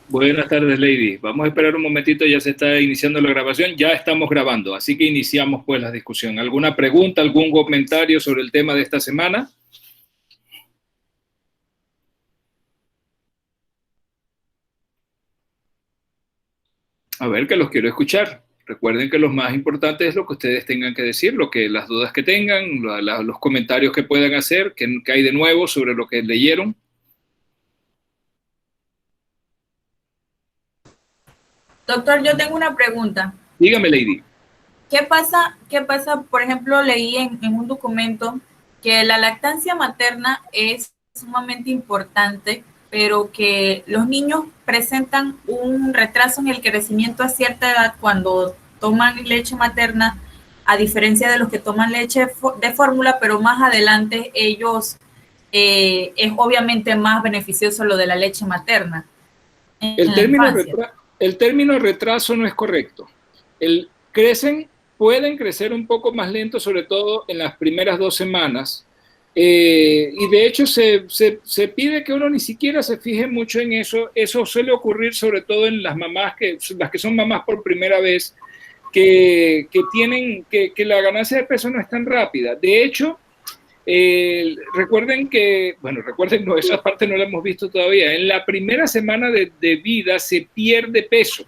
Buenas tardes, Lady. Vamos a esperar un momentito, ya se está iniciando la grabación, ya estamos grabando, así que iniciamos pues la discusión. ¿Alguna pregunta, algún comentario sobre el tema de esta semana? A ver, que los quiero escuchar. Recuerden que lo más importante es lo que ustedes tengan que decir, lo que las dudas que tengan, los comentarios que puedan hacer, que hay de nuevo sobre lo que leyeron. Doctor, yo tengo una pregunta. Dígame, Lady. ¿Qué pasa? Por ejemplo, leí en un documento que la lactancia materna es sumamente importante, pero que los niños presentan un retraso en el crecimiento a cierta edad cuando toman leche materna, a diferencia de los que toman leche de fórmula, pero más adelante ellos es obviamente más beneficioso lo de la leche materna en El la término, infancia. el término retraso no es correcto. Crecen, pueden crecer un poco más lento, sobre todo en las primeras 2 semanas. Y de hecho se pide que uno ni siquiera se fije mucho en eso. Eso suele ocurrir sobre todo en las mamás, las que son mamás por primera vez, que la ganancia de peso no es tan rápida. De hecho, recuerden, no, esa parte no la hemos visto todavía. En la primera semana de vida se pierde peso.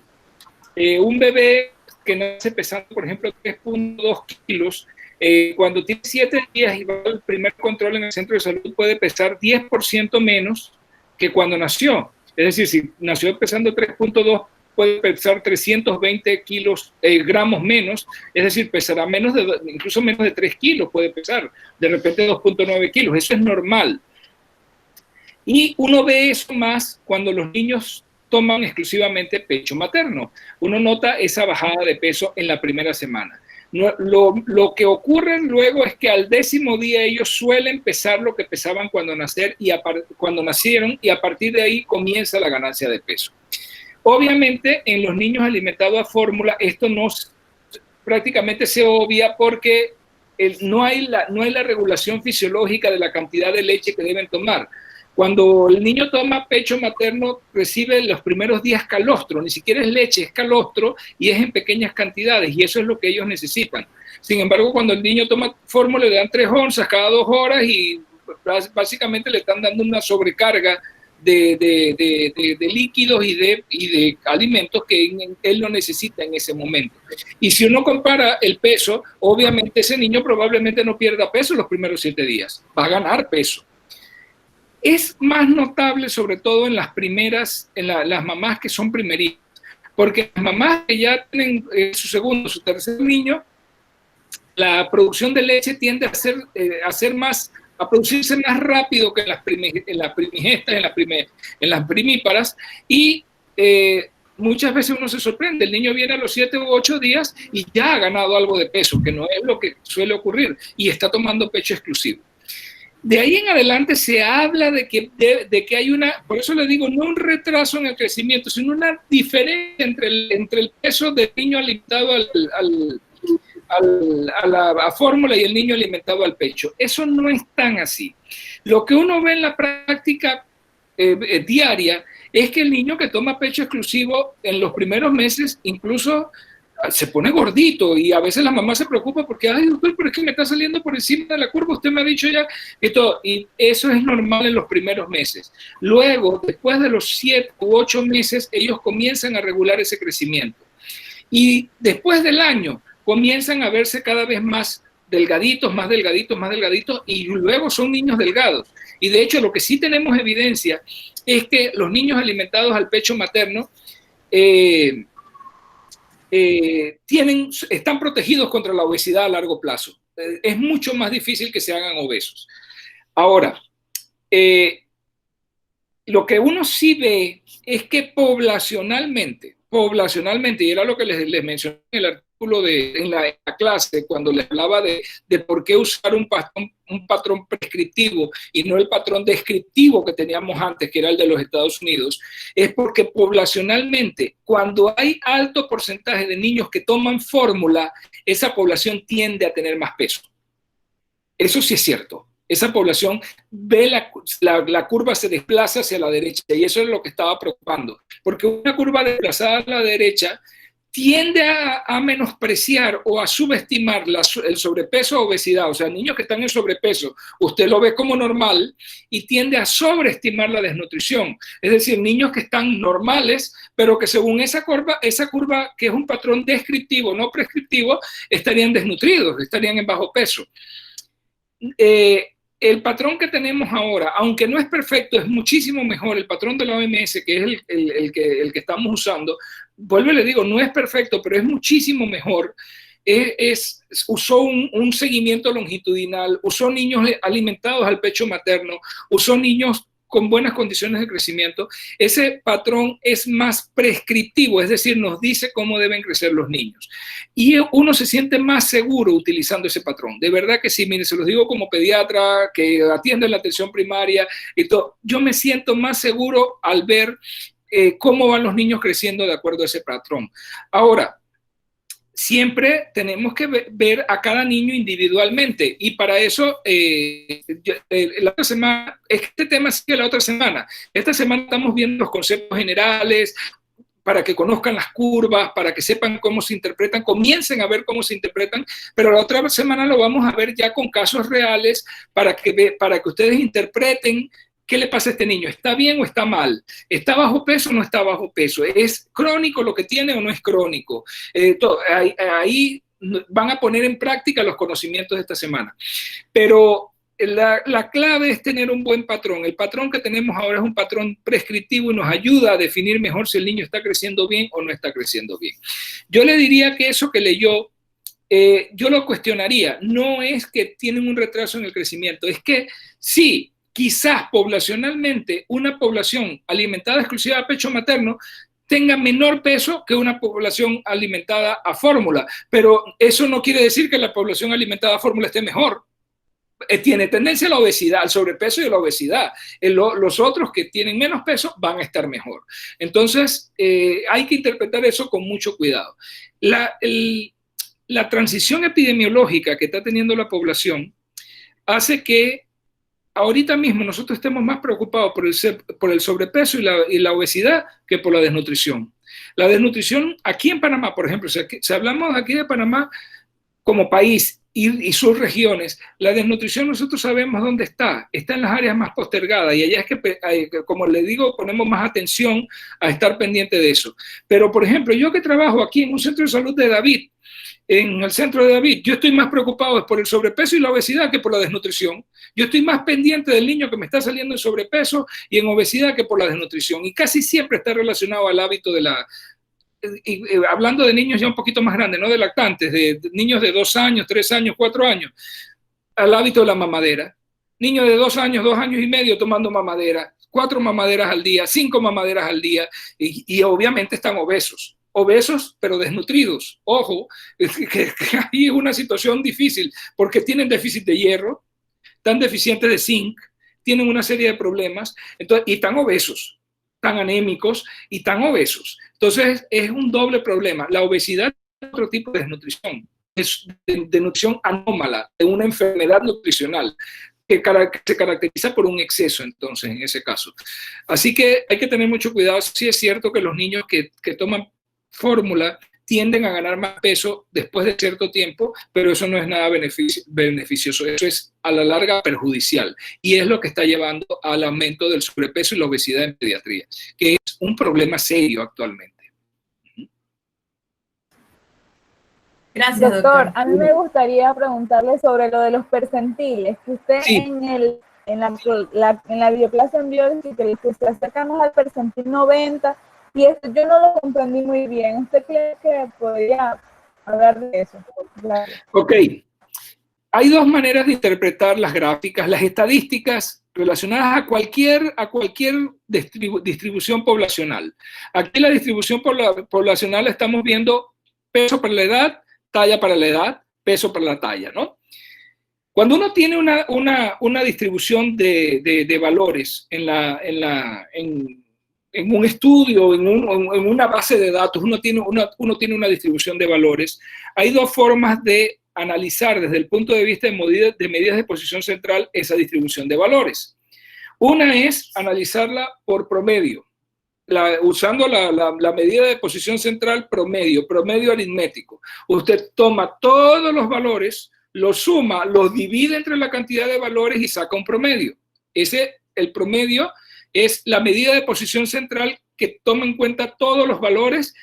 Un bebé que nace pesando, por ejemplo, 3,2 kilos, cuando tiene 7 días y va al primer control en el centro de salud, puede pesar 10% menos que cuando nació. Es decir, si nació pesando 3,2, puede pesar 320 gramos menos, es decir, pesará incluso menos de 3 kilos puede pesar, de repente 2,9 kilos, eso es normal. Y uno ve eso más cuando los niños toman exclusivamente pecho materno. Uno nota esa bajada de peso en la primera semana. Lo que ocurre luego es que al 10º día ellos suelen pesar lo que pesaban cuando nacieron, y a partir de ahí comienza la ganancia de peso. Obviamente, en los niños alimentados a fórmula, esto no prácticamente se obvia porque no hay la regulación fisiológica de la cantidad de leche que deben tomar. Cuando el niño toma pecho materno, recibe los primeros días calostro, ni siquiera es leche, es calostro, y es en pequeñas cantidades, y eso es lo que ellos necesitan. Sin embargo, cuando el niño toma fórmula, le dan 3 onzas cada 2 horas, y básicamente le están dando una sobrecarga de líquidos y de alimentos que él no necesita en ese momento. Y si uno compara el peso, obviamente ese niño probablemente no pierda peso los primeros 7 días, va a ganar peso. Es más notable sobre todo en las primeras, las mamás que son primerizas, porque las mamás que ya tienen su segundo, su tercer niño, la producción de leche tiende a producirse más rápido que en las primigestas, en las primíparas, y muchas veces uno se sorprende, el niño viene a los 7 u 8 días y ya ha ganado algo de peso, que no es lo que suele ocurrir, y está tomando pecho exclusivo. De ahí en adelante se habla de que hay por eso le digo, no un retraso en el crecimiento, sino una diferencia entre el peso del niño alimentado a la fórmula y el niño alimentado al pecho. Eso no es tan así. Lo que uno ve en la práctica diaria es que el niño que toma pecho exclusivo en los primeros meses incluso se pone gordito, y a veces la mamá se preocupa porque, ay, doctor, pero es que me está saliendo por encima de la curva, usted me ha dicho ya, y eso es normal en los primeros meses. Luego, después de los 7 u 8 meses, ellos comienzan a regular ese crecimiento. Y después del año, comienzan a verse cada vez más delgaditos, más delgaditos, más delgaditos, y luego son niños delgados. Y de hecho, lo que sí tenemos evidencia es que los niños alimentados al pecho materno están protegidos contra la obesidad a largo plazo. Es mucho más difícil que se hagan obesos. Ahora, lo que uno sí ve es que poblacionalmente, y era lo que les mencioné en el artículo en la clase, cuando les hablaba de por qué usar un patrón prescriptivo y no el patrón descriptivo que teníamos antes, que era el de los Estados Unidos, es porque poblacionalmente, cuando hay alto porcentaje de niños que toman fórmula, esa población tiende a tener más peso. Eso sí es cierto. esa población ve la curva se desplaza hacia la derecha, y eso es lo que estaba preocupando, porque una curva desplazada a la derecha tiende a menospreciar o a subestimar el sobrepeso o obesidad. O sea, niños que están en sobrepeso, usted lo ve como normal y tiende a sobreestimar la desnutrición. Es decir, niños que están normales, pero que según esa curva que es un patrón descriptivo, no prescriptivo, estarían desnutridos, estarían en bajo peso. El patrón que tenemos ahora, aunque no es perfecto, es muchísimo mejor. El patrón de la OMS, que es el que estamos usando, vuelvo y le digo, no es perfecto, pero es muchísimo mejor. Usó un seguimiento longitudinal, usó niños alimentados al pecho materno, usó niños con buenas condiciones de crecimiento. Ese patrón es más prescriptivo, es decir, nos dice cómo deben crecer los niños. Y uno se siente más seguro utilizando ese patrón. De verdad que sí, mire, se los digo como pediatra, que atiende la atención primaria y todo. Yo me siento más seguro al ver cómo van los niños creciendo de acuerdo a ese patrón. Ahora, siempre tenemos que ver a cada niño individualmente, y para eso la otra semana, este tema sigue la otra semana. Esta semana estamos viendo los conceptos generales para que conozcan las curvas, para que sepan cómo se interpretan, comiencen a ver cómo se interpretan, pero la otra semana lo vamos a ver ya con casos reales para que ustedes interpreten ¿qué le pasa a este niño? ¿Está bien o está mal? ¿Está bajo peso o no está bajo peso? ¿Es crónico lo que tiene o no es crónico? Ahí van a poner en práctica los conocimientos de esta semana. Pero la clave es tener un buen patrón. El patrón que tenemos ahora es un patrón prescriptivo y nos ayuda a definir mejor si el niño está creciendo bien o no está creciendo bien. Yo le diría que eso que leyó, yo lo cuestionaría. No es que tienen un retraso en el crecimiento, es que sí, quizás poblacionalmente una población alimentada exclusiva a pecho materno tenga menor peso que una población alimentada a fórmula, pero eso no quiere decir que la población alimentada a fórmula esté mejor. Tiene tendencia a la obesidad, al sobrepeso y a la obesidad. Los otros que tienen menos peso van a estar mejor. Entonces, hay que interpretar eso con mucho cuidado. La transición epidemiológica que está teniendo la población hace que ahorita mismo nosotros estemos más preocupados por el sobrepeso y la obesidad que por la desnutrición. La desnutrición aquí en Panamá, por ejemplo, si hablamos aquí de Panamá como país y sus regiones, la desnutrición nosotros sabemos dónde está en las áreas más postergadas, y allá es que, como le digo, ponemos más atención a estar pendiente de eso. Pero, por ejemplo, yo que trabajo aquí en un centro de salud de David, en el centro de David, yo estoy más preocupado por el sobrepeso y la obesidad que por la desnutrición. Yo estoy más pendiente del niño que me está saliendo en sobrepeso y en obesidad que por la desnutrición. Y casi siempre está relacionado al hábito de hablando de niños ya un poquito más grandes, no de lactantes, de niños de 2 años, 3 años, 4 años, al hábito de la mamadera. Niños de 2 años, 2 años y medio tomando mamadera, 4 mamaderas al día, 5 mamaderas al día, y obviamente están obesos, pero desnutridos. Ojo, que ahí es una situación difícil, porque tienen déficit de hierro, están deficientes de zinc, tienen una serie de problemas, entonces, y están obesos, tan anémicos y tan obesos. Entonces, es un doble problema. La obesidad es otro tipo de desnutrición, es de nutrición anómala, de una enfermedad nutricional que se caracteriza por un exceso, entonces, en ese caso. Así que hay que tener mucho cuidado. Sí es cierto que los niños que toman fórmula tienden a ganar más peso después de cierto tiempo, pero eso no es nada beneficioso, eso es a la larga perjudicial, y es lo que está llevando al aumento del sobrepeso y la obesidad en pediatría, que es un problema serio actualmente. Gracias, doctor. A mí me gustaría preguntarle sobre lo de los percentiles, que usted sí. en la bioclase en biología que se acercamos al percentil 90, y esto yo no lo comprendí muy bien. ¿Usted cree que podría hablar de eso? Claro. Ok. Hay 2 maneras de interpretar las gráficas. Las estadísticas relacionadas a cualquier distribución poblacional. Aquí la distribución poblacional estamos viendo peso para la edad, talla para la edad, peso para la talla, ¿no? Cuando uno tiene una distribución de valores en un estudio, en una base de datos, uno tiene una distribución de valores. Hay 2 formas de analizar desde el punto de vista de medidas de posición central esa distribución de valores. Una es analizarla por promedio, usando la medida de posición central promedio aritmético. Usted toma todos los valores, los suma, los divide entre la cantidad de valores y saca un promedio. El promedio es la medida de posición central que toma en cuenta todos los valores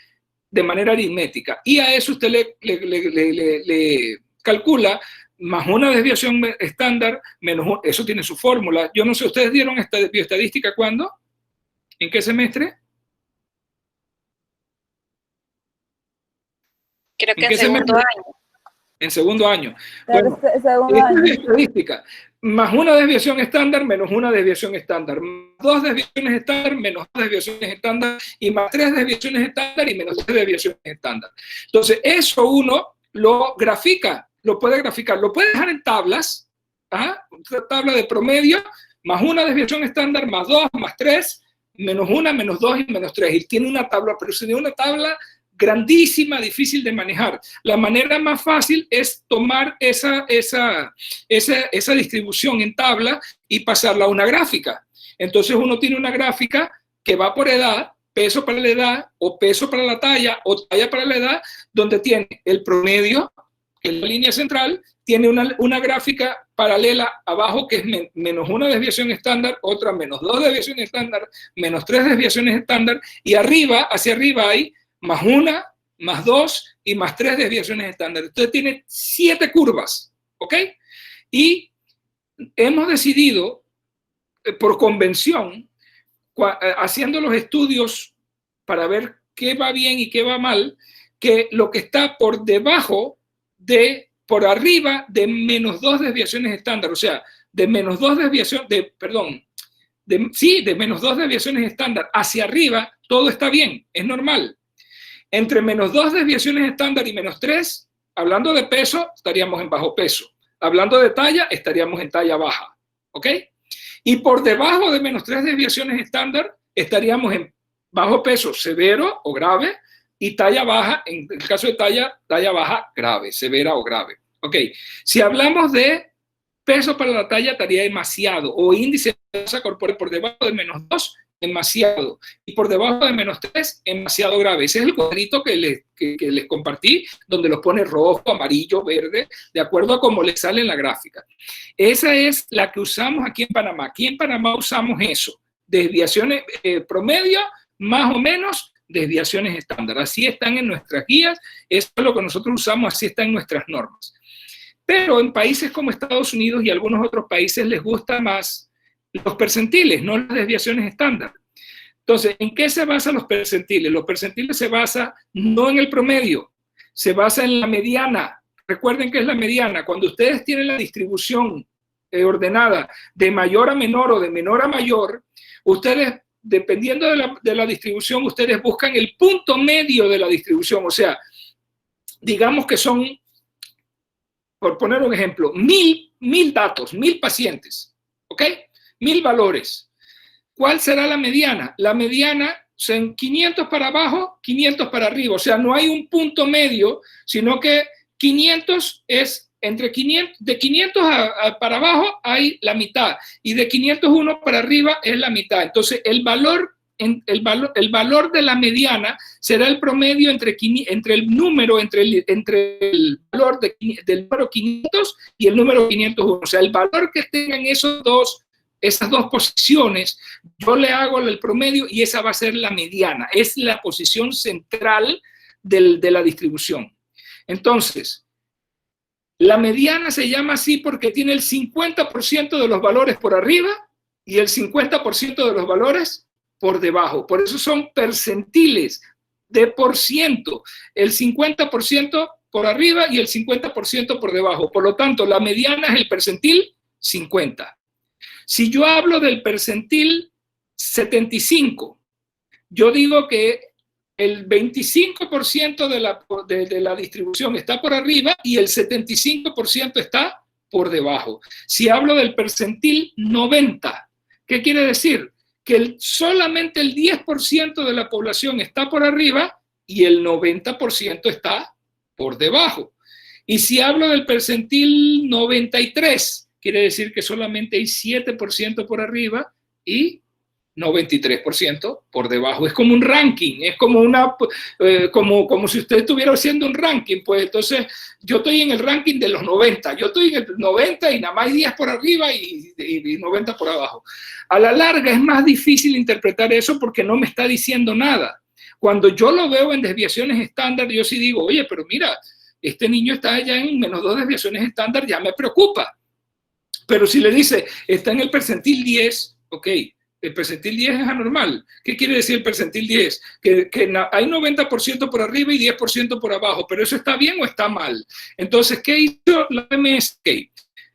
de manera aritmética. Y a eso usted le calcula más una desviación estándar, menos eso tiene su fórmula. Yo no sé, ¿ustedes dieron esta bioestadística cuándo? ¿En qué semestre? Creo que en segundo año. En segundo año. Bueno, segundo esta año. es estadística. Más una desviación estándar, menos una desviación estándar. Más dos desviaciones estándar, menos dos desviaciones estándar. Y más tres desviaciones estándar y menos tres desviaciones estándar. Entonces, eso uno lo grafica, lo puede graficar. Lo puede dejar en tablas. Una tabla de promedio, más una desviación estándar, más dos, más tres, menos una, menos dos y menos tres. Y tiene una tabla, pero sería una tabla grandísima, difícil de manejar. La manera más fácil es tomar esa distribución en tabla y pasarla a una gráfica. Entonces uno tiene una gráfica que va por edad, peso para la edad, o peso para la talla, o talla para la edad, donde tiene el promedio, que es la línea central, tiene una gráfica paralela abajo que es menos una desviación estándar, otra menos dos desviaciones estándar, menos tres desviaciones estándar, y arriba, hacia arriba hay más una, más dos y más tres desviaciones estándar. Entonces tiene 7 curvas, ¿ok? Y hemos decidido, por convención, haciendo los estudios para ver qué va bien y qué va mal, que lo que está por debajo por arriba de menos 2 desviaciones estándar, o sea, de menos 2 desviaciones, de menos 2 desviaciones estándar hacia arriba, todo está bien, es normal. Entre menos 2 desviaciones estándar y menos 3, hablando de peso, estaríamos en bajo peso. Hablando de talla, estaríamos en talla baja. ¿Ok? Y por debajo de menos 3 desviaciones estándar, estaríamos en bajo peso severo o grave y talla baja, en el caso de talla baja grave, severa o grave. ¿Ok? Si hablamos de peso para la talla, estaría demasiado, o índice de masa corporal por debajo de menos 2, demasiado, y por debajo de menos 3, demasiado grave. Ese es el cuadrito que les compartí, donde los pone rojo, amarillo, verde, de acuerdo a cómo les sale en la gráfica. Esa es la que usamos aquí en Panamá. Aquí en Panamá usamos eso, desviaciones promedio, más o menos, desviaciones estándar. Así están en nuestras guías, eso es lo que nosotros usamos, así están en nuestras normas. Pero en países como Estados Unidos y algunos otros países les gusta más los percentiles, no las desviaciones estándar. Entonces, ¿en qué se basan los percentiles? Los percentiles se basan no en el promedio, se basa en la mediana. Recuerden que es la mediana. Cuando ustedes tienen la distribución ordenada de mayor a menor o de menor a mayor, ustedes, dependiendo de la distribución, ustedes buscan el punto medio de la distribución. O sea, digamos que son, por poner un ejemplo, 1000 datos, 1000 pacientes, ¿ok? 1000 valores. ¿Cuál será la mediana? La mediana son 500 para abajo, 500 para arriba. O sea, no hay un punto medio, sino que 500 es entre 500, de 500 para abajo hay la mitad y de 501 para arriba es la mitad. Entonces, el valor de la mediana será el promedio entre el valor del número 500 y el número 501. O sea, el valor que tengan esas dos posiciones, yo le hago el promedio y esa va a ser la mediana. Es la posición central de la distribución. Entonces, la mediana se llama así porque tiene el 50% de los valores por arriba y el 50% de los valores por debajo. Por eso son percentiles de por ciento. El 50% por arriba y el 50% por debajo. Por lo tanto, la mediana es el percentil 50. Si yo hablo del percentil 75, yo digo que el 25% de la distribución está por arriba y el 75% está por debajo. Si hablo del percentil 90, ¿qué quiere decir? Que solamente el 10% de la población está por arriba y el 90% está por debajo. Y si hablo del percentil 93, quiere decir que solamente hay 7% por arriba y 93% por debajo. Es como un ranking, es como como si usted estuviera haciendo un ranking. Pues entonces yo estoy en el ranking de los 90, yo estoy en el 90 y nada más hay 10 por arriba y 90 por abajo. A la larga es más difícil interpretar eso porque no me está diciendo nada. Cuando yo lo veo en desviaciones estándar, yo sí digo, oye, pero mira, este niño está ya en -2 desviaciones estándar, ya me preocupa. Pero si le dice, está en el percentil 10, ok, el percentil 10 es anormal. ¿Qué quiere decir el percentil 10? Que hay 90% por arriba y 10% por abajo, pero ¿eso está bien o está mal? Entonces, ¿qué hizo la MSK?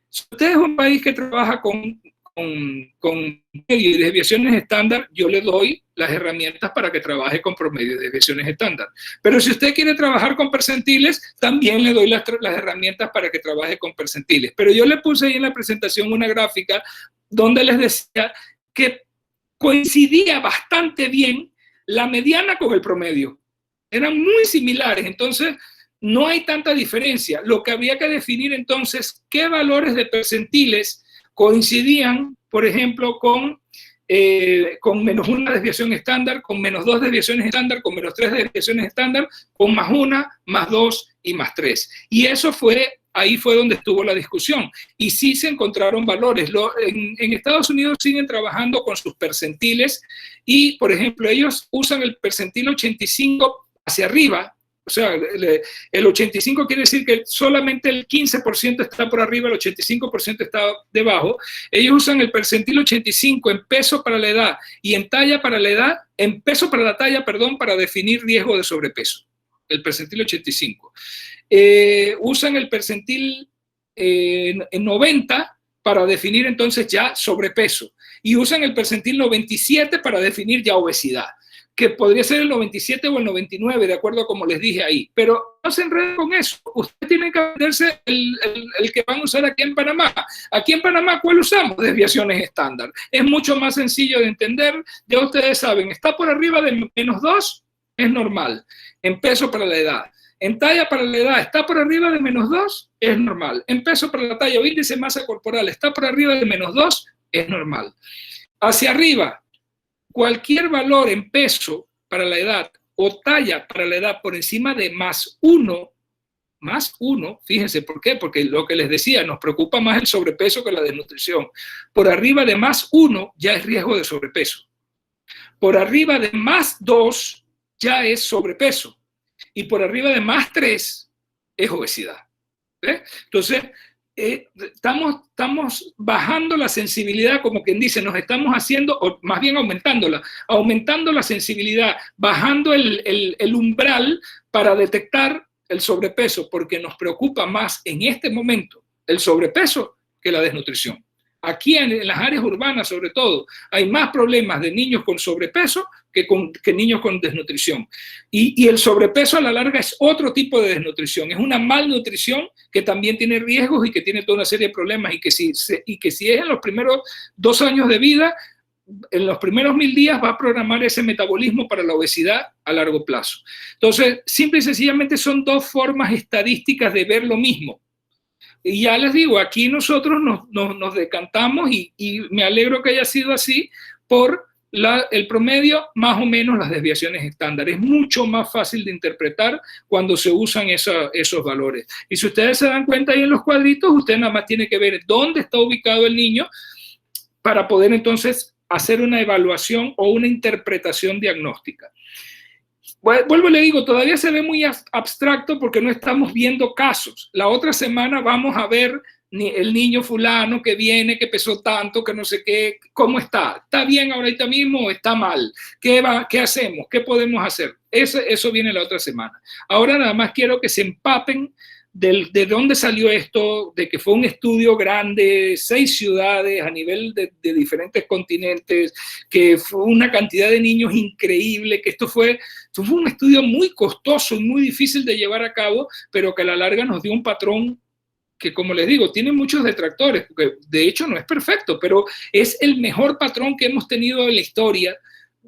Si usted es un país que trabaja con promedio y desviaciones estándar, yo le doy las herramientas para que trabaje con promedio y desviaciones estándar. Pero si usted quiere trabajar con percentiles, también le doy las herramientas para que trabaje con percentiles. Pero yo le puse ahí en la presentación una gráfica donde les decía que coincidía bastante bien la mediana con el promedio. Eran muy similares, entonces no hay tanta diferencia. Lo que había que definir entonces, qué valores de percentiles coincidían, por ejemplo, con -1 desviación estándar, con -2 desviaciones estándar, con -3 desviaciones estándar, con +1, +2 y +3. Y eso ahí fue donde estuvo la discusión. Y sí se encontraron valores. En Estados Unidos siguen trabajando con sus percentiles y, por ejemplo, ellos usan el percentil 85 hacia arriba. O sea, el 85 quiere decir que solamente el 15% está por arriba, el 85% está debajo. Ellos usan el percentil 85 en peso para la edad y en talla para la edad, en peso para la talla, perdón, para definir riesgo de sobrepeso. El percentil 85. Usan el percentil 90 para definir entonces ya sobrepeso. Y usan el percentil 97 para definir ya obesidad, que podría ser el 97 o el 99, de acuerdo a como les dije ahí. Pero no se enreden con eso. Ustedes tienen que aprenderse el que van a usar aquí en Panamá. Aquí en Panamá, ¿cuál usamos? Desviaciones estándar. Es mucho más sencillo de entender. Ya ustedes saben, está por arriba de -2, es normal. En peso para la edad. En talla para la edad está por arriba de -2, es normal. En peso para la talla o índice de masa corporal está por arriba de -2, es normal. Hacia arriba, cualquier valor en peso para la edad o talla para la edad por encima de +1, fíjense por qué, porque lo que les decía, nos preocupa más el sobrepeso que la desnutrición. Por arriba de +1 ya es riesgo de sobrepeso. Por arriba de +2 ya es sobrepeso. Y por arriba de +3 es obesidad. Entonces, estamos bajando la sensibilidad, como quien dice, nos estamos haciendo, o más bien aumentando la sensibilidad, bajando el umbral para detectar el sobrepeso, porque nos preocupa más en este momento el sobrepeso que la desnutrición. Aquí en las áreas urbanas, sobre todo, hay más problemas de niños con sobrepeso que niños con desnutrición. Y el sobrepeso a la larga es otro tipo de desnutrición, es una malnutrición que también tiene riesgos y que tiene toda una serie de problemas y que si es en los primeros 2 años de vida, en los primeros 1000 días va a programar ese metabolismo para la obesidad a largo plazo. Entonces, simple y sencillamente son 2 formas estadísticas de ver lo mismo. Y ya les digo, aquí nosotros nos decantamos y me alegro que haya sido así por el promedio, más o menos las desviaciones estándar. Es mucho más fácil de interpretar cuando se usan esos valores. Y si ustedes se dan cuenta ahí en los cuadritos, usted nada más tiene que ver dónde está ubicado el niño para poder entonces hacer una evaluación o una interpretación diagnóstica. Vuelvo y le digo, todavía se ve muy abstracto porque no estamos viendo casos. La otra semana vamos a ver el niño fulano que viene, que pesó tanto, que no sé qué, ¿cómo está? ¿Está bien ahorita mismo o está mal? ¿Qué hacemos? ¿Qué podemos hacer? Eso viene la otra semana. Ahora nada más quiero que se empapen de dónde salió esto, de que fue un estudio grande, 6 ciudades a nivel de diferentes continentes, que fue una cantidad de niños increíble, que esto fue un estudio muy costoso y muy difícil de llevar a cabo, pero que a la larga nos dio un patrón que, como les digo, tiene muchos detractores, porque de hecho no es perfecto, pero es el mejor patrón que hemos tenido en la historia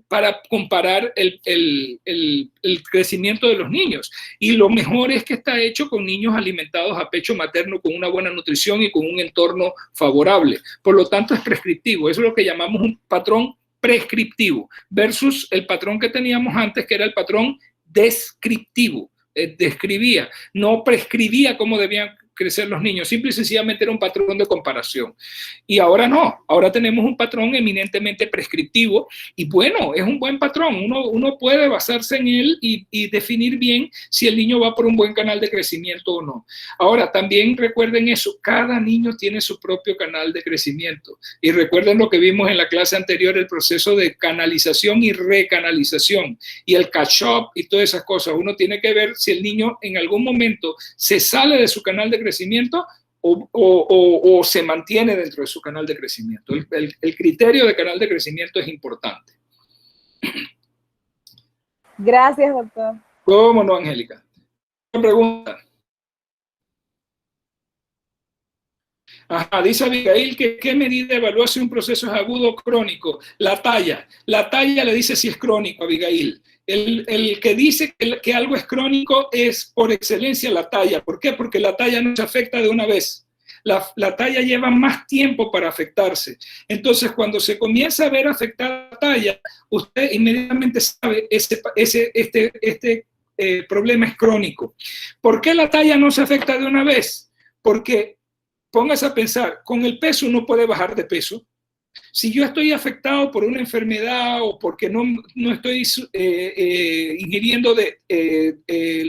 para comparar el crecimiento de los niños. Y lo mejor es que está hecho con niños alimentados a pecho materno con una buena nutrición y con un entorno favorable. Por lo tanto, es prescriptivo. Eso es lo que llamamos un patrón prescriptivo versus el patrón que teníamos antes, que era el patrón descriptivo. Describía, no prescribía cómo debían crecer los niños, simple y sencillamente era un patrón de comparación. Y ahora no, ahora tenemos un patrón eminentemente prescriptivo y bueno, es un buen patrón, uno puede basarse en él y definir bien si el niño va por un buen canal de crecimiento o no. Ahora, también recuerden eso, cada niño tiene su propio canal de crecimiento y recuerden lo que vimos en la clase anterior, el proceso de canalización y recanalización y el catch-up y todas esas cosas. Uno tiene que ver si el niño en algún momento se sale de su canal de crecimiento o se mantiene dentro de su canal de crecimiento. El criterio de canal de crecimiento es importante. Gracias, doctor. ¿Cómo no, Angélica? ¿Qué pregunta? Ajá, dice Abigail que qué medida evalúa si un proceso es agudo o crónico. La talla. La talla le dice si es crónico, Abigail. El que dice que algo es crónico es por excelencia la talla. ¿Por qué? Porque la talla no se afecta de una vez. La talla lleva más tiempo para afectarse. Entonces, cuando se comienza a ver afectada la talla, usted inmediatamente sabe este problema es crónico. ¿Por qué la talla no se afecta de una vez? Porque, póngase a pensar, con el peso uno puede bajar de peso. Si yo estoy afectado por una enfermedad o porque no estoy ingiriendo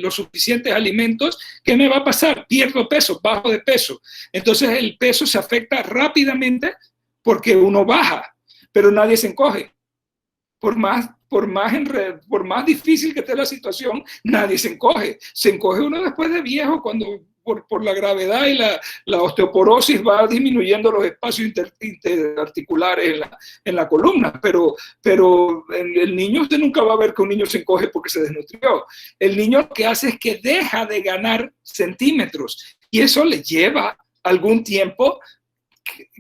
los suficientes alimentos, ¿qué me va a pasar? Pierdo peso, bajo de peso. Entonces el peso se afecta rápidamente porque uno baja, pero nadie se encoge. Por más difícil que esté la situación, nadie se encoge. Se encoge uno después de viejo cuando por la gravedad y la osteoporosis va disminuyendo los espacios interarticulares en la columna, pero en el niño usted nunca va a ver que un niño se encoge porque se desnutrió. El niño lo que hace es que deja de ganar centímetros y eso le lleva algún tiempo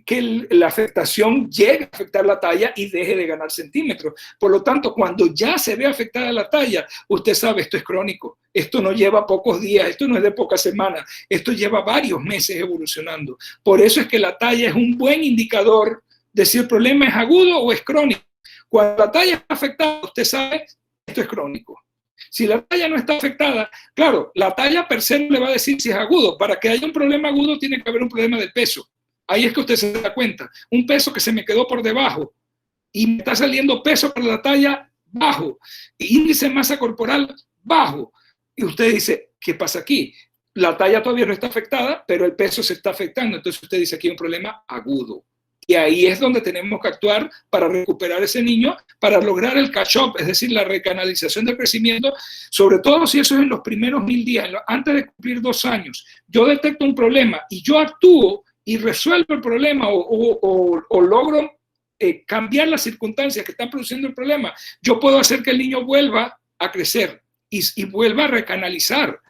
que la afectación llegue a afectar la talla y deje de ganar centímetros. Por lo tanto, cuando ya se ve afectada la talla, usted sabe, esto es crónico, esto no lleva pocos días, esto no es de pocas semanas, esto lleva varios meses evolucionando. Por eso es que la talla es un buen indicador de si el problema es agudo o es crónico. Cuando la talla está afectada, usted sabe, esto es crónico. Si la talla no está afectada, claro, la talla per se no le va a decir si es agudo. Para que haya un problema agudo tiene que haber un problema del peso. Ahí es que usted se da cuenta. Un peso que se me quedó por debajo y me está saliendo peso para la talla bajo, índice de masa corporal bajo. Y usted dice, ¿qué pasa aquí? La talla todavía no está afectada, pero el peso se está afectando. Entonces usted dice, aquí hay un problema agudo. Y ahí es donde tenemos que actuar para recuperar a ese niño, para lograr el catch-up, es decir, la recanalización del crecimiento, sobre todo si eso es en los primeros 1000 días, antes de cumplir 2 años. Yo detecto un problema y yo actúo y resuelvo el problema o logro cambiar las circunstancias que están produciendo el problema, yo puedo hacer que el niño vuelva a crecer y vuelva a recanalizar.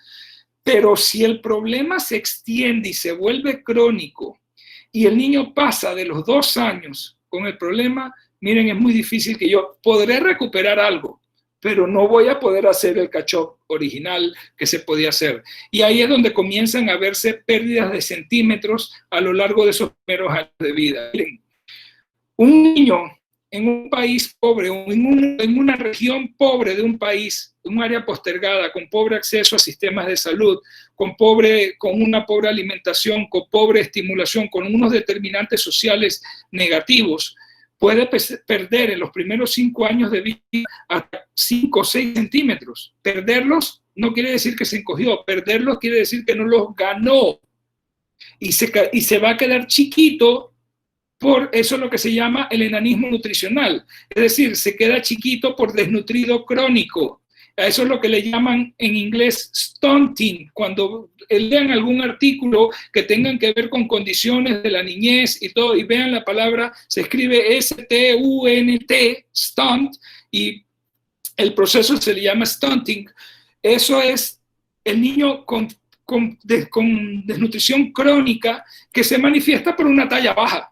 Pero si el problema se extiende y se vuelve crónico y el niño pasa de los 2 años con el problema, miren, es muy difícil que yo podré recuperar algo, pero no voy a poder hacer el catch-up original que se podía hacer. Y ahí es donde comienzan a verse pérdidas de centímetros a lo largo de esos primeros años de vida. Miren, un niño en un país pobre o en una región pobre de un país, un área postergada, con pobre acceso a sistemas de salud, con una pobre alimentación, con pobre estimulación, con unos determinantes sociales negativos, puede perder en los primeros 5 años de vida hasta 5 o 6 centímetros. Perderlos no quiere decir que se encogió, perderlos quiere decir que no los ganó. Y se va a quedar chiquito, por eso es lo que se llama el enanismo nutricional. Es decir, se queda chiquito por desnutrido crónico. A eso es lo que le llaman en inglés stunting. Cuando lean algún artículo que tengan que ver con condiciones de la niñez y todo, y vean la palabra, se escribe S-T-U-N-T, stunt, y el proceso se le llama stunting. Eso es el niño con desnutrición crónica que se manifiesta por una talla baja.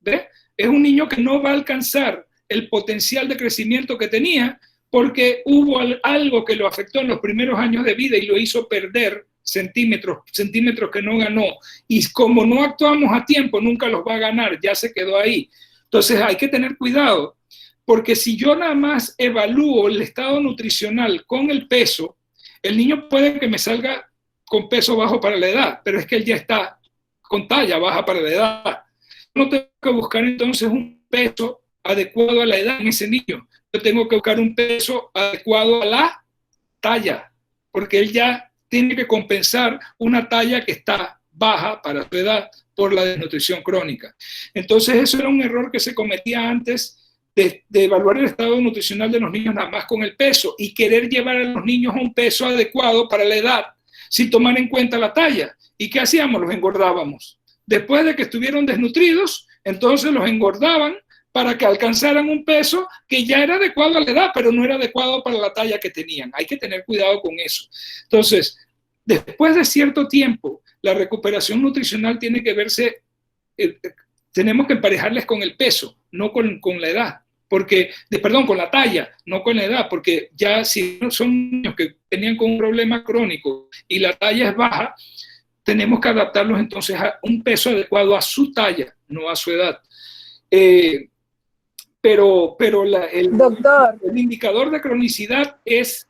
¿Ve? Es un niño que no va a alcanzar el potencial de crecimiento que tenía, porque hubo algo que lo afectó en los primeros años de vida y lo hizo perder centímetros que no ganó. Y como no actuamos a tiempo, nunca los va a ganar, ya se quedó ahí. Entonces hay que tener cuidado, porque si yo nada más evalúo el estado nutricional con el peso, el niño puede que me salga con peso bajo para la edad, pero es que él ya está con talla baja para la edad. No tengo que buscar entonces un peso adecuado a la edad en ese niño. Yo tengo que buscar un peso adecuado a la talla, porque él ya tiene que compensar una talla que está baja para su edad por la desnutrición crónica. Entonces eso era un error que se cometía antes de evaluar el estado nutricional de los niños nada más con el peso y querer llevar a los niños a un peso adecuado para la edad sin tomar en cuenta la talla. ¿Y qué hacíamos? Los engordábamos. Después de que estuvieron desnutridos, entonces los engordaban para que alcanzaran un peso que ya era adecuado a la edad, pero no era adecuado para la talla que tenían. Hay que tener cuidado con eso. Entonces, después de cierto tiempo, la recuperación nutricional tiene que verse, tenemos que emparejarles con el peso, no con la edad. Con la talla, no con la edad, porque ya si son niños que tenían con un problema crónico y la talla es baja, tenemos que adaptarlos entonces a un peso adecuado a su talla, no a su edad. Pero el indicador de cronicidad es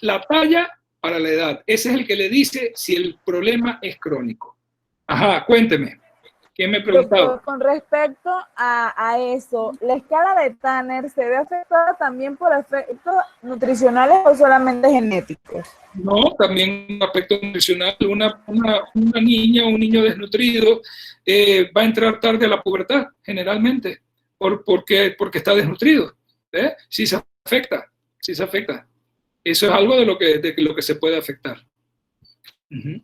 la talla para la edad. Ese es el que le dice si el problema es crónico. Ajá, cuénteme. ¿Quién me preguntaba? Doctor, con respecto a eso, ¿la escala de Tanner se ve afectada también por efectos nutricionales o solamente genéticos? No, también un aspecto nutricional. Una niña o un niño desnutrido va a entrar tarde a la pubertad, generalmente, porque está desnutrido. Sí se afecta, sí se afecta. Eso es algo de lo que se puede afectar. Uh-huh.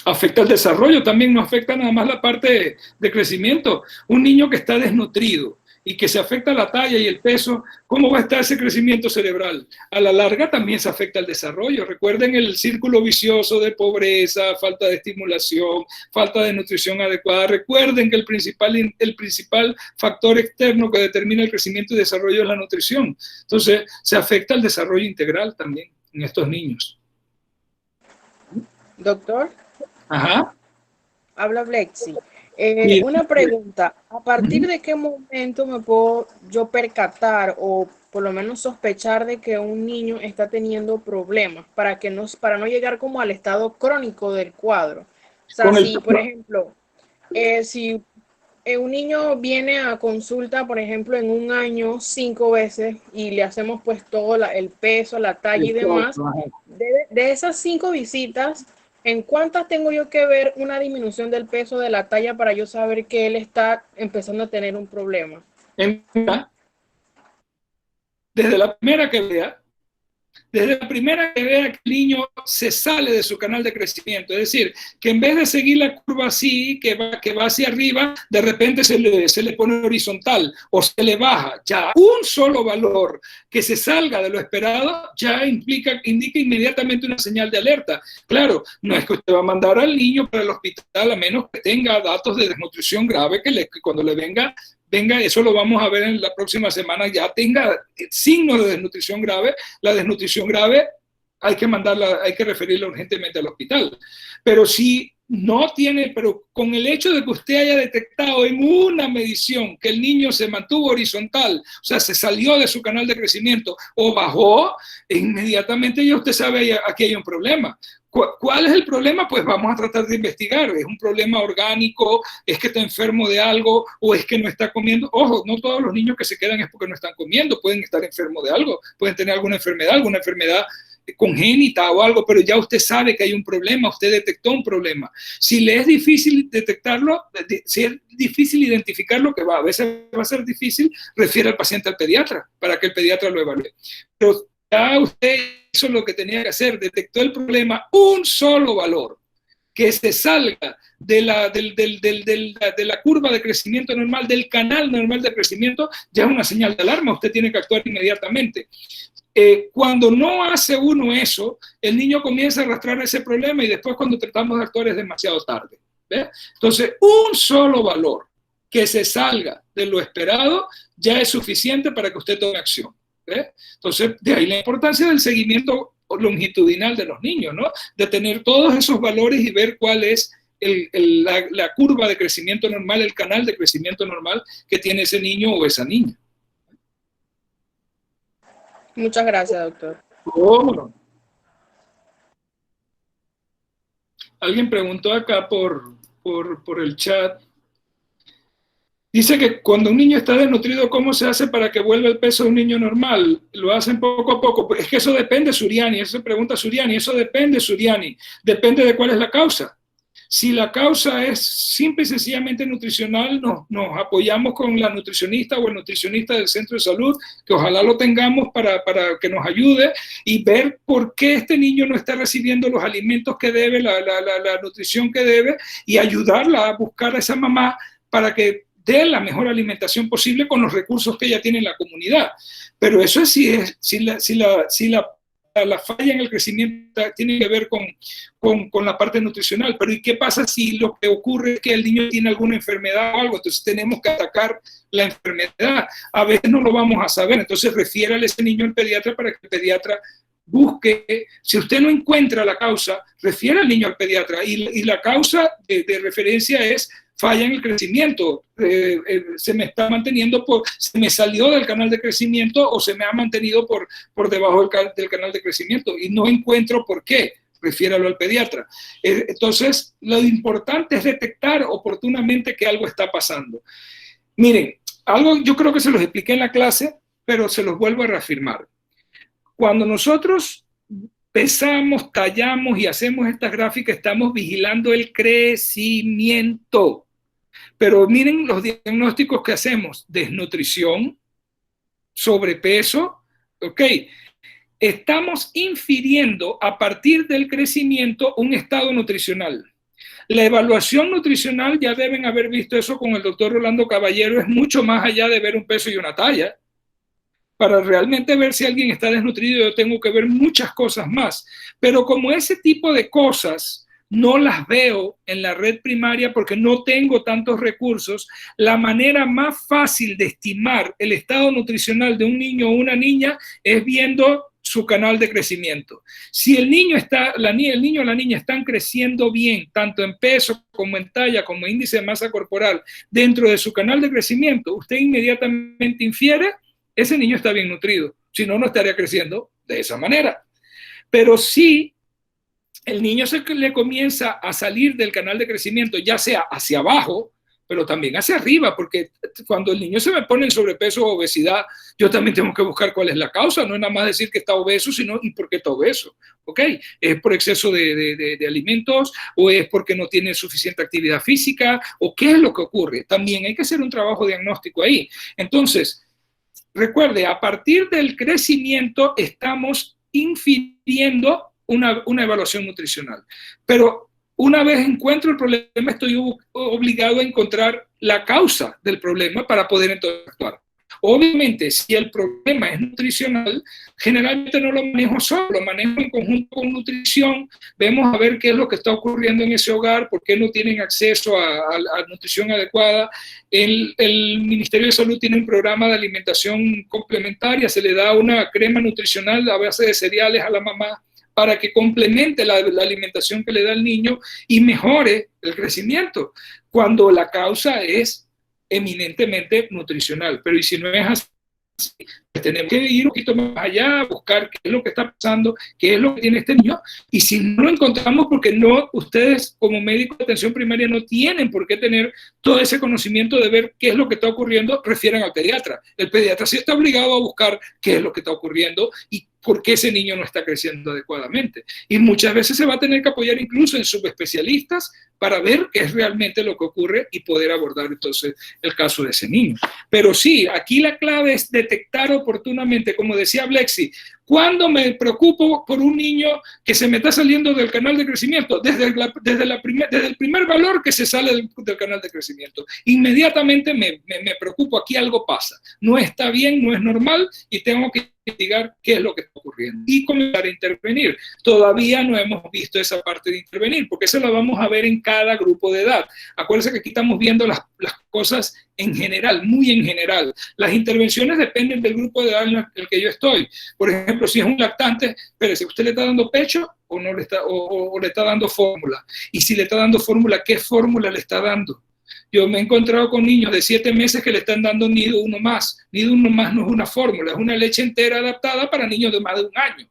Afecta el desarrollo, también no afecta nada más la parte de crecimiento. Un niño que está desnutrido y que se afecta la talla y el peso, ¿cómo va a estar ese crecimiento cerebral? A la larga también se afecta el desarrollo. Recuerden el círculo vicioso de pobreza, falta de estimulación, falta de nutrición adecuada. Recuerden que el principal factor externo que determina el crecimiento y desarrollo es la nutrición. Entonces, se afecta el desarrollo integral también en estos niños. Doctor. Ajá. Habla Blexi. Una pregunta, ¿a partir de qué momento me puedo yo percatar o por lo menos sospechar de que un niño está teniendo problemas para no llegar como al estado crónico del cuadro? O sea, si por ejemplo, si un niño viene a consulta, por ejemplo, en un año 5 veces y le hacemos pues todo el peso, la talla y demás, de esas 5 visitas, ¿en cuántas tengo yo que ver una disminución del peso de la talla para yo saber que él está empezando a tener un problema? Desde la primera que vea que el niño se sale de su canal de crecimiento, es decir, que en vez de seguir la curva así, que va hacia arriba, de repente se le pone horizontal o se le baja. Ya un solo valor que se salga de lo esperado ya indica inmediatamente una señal de alerta. Claro, no es que usted va a mandar al niño para el hospital a menos que tenga datos de desnutrición grave, que cuando le venga, eso lo vamos a ver en la próxima semana, ya tenga signos de desnutrición grave. La desnutrición grave hay que referirla urgentemente al hospital. Pero si no tiene, pero con el hecho de que usted haya detectado en una medición que el niño se mantuvo horizontal, o sea, se salió de su canal de crecimiento o bajó, inmediatamente ya usted sabe aquí hay un problema. ¿Cuál es el problema? Pues vamos a tratar de investigar. ¿Es un problema orgánico? ¿Es que está enfermo de algo? ¿O es que no está comiendo? Ojo, no todos los niños que se quedan es porque no están comiendo. Pueden estar enfermos de algo. Pueden tener alguna enfermedad congénita o algo, pero ya usted sabe que hay un problema, usted detectó un problema. Si le es difícil detectarlo, si es difícil identificarlo, que a veces va a ser difícil, refiere al paciente al pediatra para que el pediatra lo evalúe. Pero ya usted hizo lo que tenía que hacer, detectó el problema, un solo valor que se salga de la curva de crecimiento normal, del canal normal de crecimiento, ya es una señal de alarma, usted tiene que actuar inmediatamente. Cuando no hace uno eso, el niño comienza a arrastrar ese problema y después cuando tratamos de actuar es demasiado tarde. ¿Ve? Entonces, un solo valor que se salga de lo esperado ya es suficiente para que usted tome acción. Entonces, de ahí la importancia del seguimiento longitudinal de los niños, ¿no? De tener todos esos valores y ver cuál es la curva de crecimiento normal, el canal de crecimiento normal que tiene ese niño o esa niña. Muchas gracias, doctor. Oh. Alguien preguntó acá por el chat. Dice que cuando un niño está desnutrido, ¿cómo se hace para que vuelva el peso de un niño normal? Lo hacen poco a poco. Es que eso depende, Suriani. Eso se pregunta Suriani. Eso depende, Suriani. Depende de cuál es la causa. Si la causa es simple y sencillamente nutricional, nos apoyamos con la nutricionista o el nutricionista del centro de salud, que ojalá lo tengamos para que nos ayude y ver por qué este niño no está recibiendo los alimentos que debe, la nutrición que debe, y ayudarla a buscar a esa mamá para que dé la mejor alimentación posible con los recursos que ella tiene en la comunidad. Pero eso es si la falla en el crecimiento tiene que ver con la parte nutricional. Pero ¿y qué pasa si lo que ocurre es que el niño tiene alguna enfermedad o algo? Entonces tenemos que atacar la enfermedad. A veces no lo vamos a saber, entonces refiérale a ese niño al pediatra para que el pediatra busque. Si usted no encuentra la causa, refiere al niño al pediatra, y la causa de referencia es falla en el crecimiento, se me está manteniendo se me salió del canal de crecimiento o se me ha mantenido por debajo del canal de crecimiento y no encuentro por qué, refiéralo al pediatra. Entonces, lo importante es detectar oportunamente que algo está pasando. Miren, algo yo creo que se los expliqué en la clase, pero se los vuelvo a reafirmar. Cuando nosotros pesamos, tallamos y hacemos estas gráficas, estamos vigilando el crecimiento. Pero miren los diagnósticos que hacemos: desnutrición, sobrepeso, ¿ok? Estamos infiriendo a partir del crecimiento un estado nutricional. La evaluación nutricional, ya deben haber visto eso con el doctor Rolando Caballero, es mucho más allá de ver un peso y una talla. Para realmente ver si alguien está desnutrido, yo tengo que ver muchas cosas más. Pero como ese tipo de cosas no las veo en la red primaria porque no tengo tantos recursos, la manera más fácil de estimar el estado nutricional de un niño o una niña es viendo su canal de crecimiento. Si el niño o la niña están creciendo bien, tanto en peso como en talla, como índice de masa corporal, dentro de su canal de crecimiento, usted inmediatamente infiere, ese niño está bien nutrido, si no, no estaría creciendo de esa manera. Pero si el niño le comienza a salir del canal de crecimiento, ya sea hacia abajo, pero también hacia arriba, porque cuando el niño se me pone en sobrepeso o obesidad, yo también tengo que buscar cuál es la causa. No es nada más decir que está obeso, sino ¿y por qué está obeso? ¿Ok? ¿Es por exceso de alimentos? ¿O es porque no tiene suficiente actividad física? ¿O qué es lo que ocurre? También hay que hacer un trabajo diagnóstico ahí. Entonces, recuerde, a partir del crecimiento estamos infiriendo una evaluación nutricional. Pero una vez encuentro el problema, estoy obligado a encontrar la causa del problema para poder entonces actuar. Obviamente, si el problema es nutricional, generalmente no lo manejo solo, lo manejo en conjunto con nutrición. Vemos a ver qué es lo que está ocurriendo en ese hogar, por qué no tienen acceso a nutrición adecuada. El Ministerio de Salud tiene un programa de alimentación complementaria, se le da una crema nutricional a base de cereales a la mamá para que complemente la alimentación que le da el niño y mejore el crecimiento, cuando la causa es eminentemente nutricional. Pero y si no es así, pues tenemos que ir un poquito más allá, buscar qué es lo que está pasando, qué es lo que tiene este niño, y si no lo encontramos, porque no, ustedes como médicos de atención primaria no tienen por qué tener todo ese conocimiento de ver qué es lo que está ocurriendo, refieren al pediatra. El pediatra sí está obligado a buscar qué es lo que está ocurriendo y por qué ese niño no está creciendo adecuadamente. Y muchas veces se va a tener que apoyar incluso en subespecialistas para ver qué es realmente lo que ocurre y poder abordar entonces el caso de ese niño. Pero sí, aquí la clave es detectar oportunamente, como decía Blexi, ¿Cuándo me preocupo por un niño que se me está saliendo del canal de crecimiento? Desde el primer valor que se sale del canal de crecimiento. Inmediatamente me preocupo, aquí algo pasa. No está bien, no es normal y tengo que investigar qué es lo que está ocurriendo y comenzar a intervenir. Todavía no hemos visto esa parte de intervenir, porque eso lo vamos a ver en cada grupo de edad. Acuérdense que aquí estamos viendo las cosas en general, muy en general. Las intervenciones dependen del grupo de edad en el que yo estoy. Por ejemplo, si es un lactante, espérese, ¿usted le está dando pecho o no le está, o le está dando fórmula? Y si le está dando fórmula, ¿qué fórmula le está dando? Yo me he encontrado con niños de 7 meses que le están dando nido uno más. Nido uno más no es una fórmula, es una leche entera adaptada para niños de más de 1 año.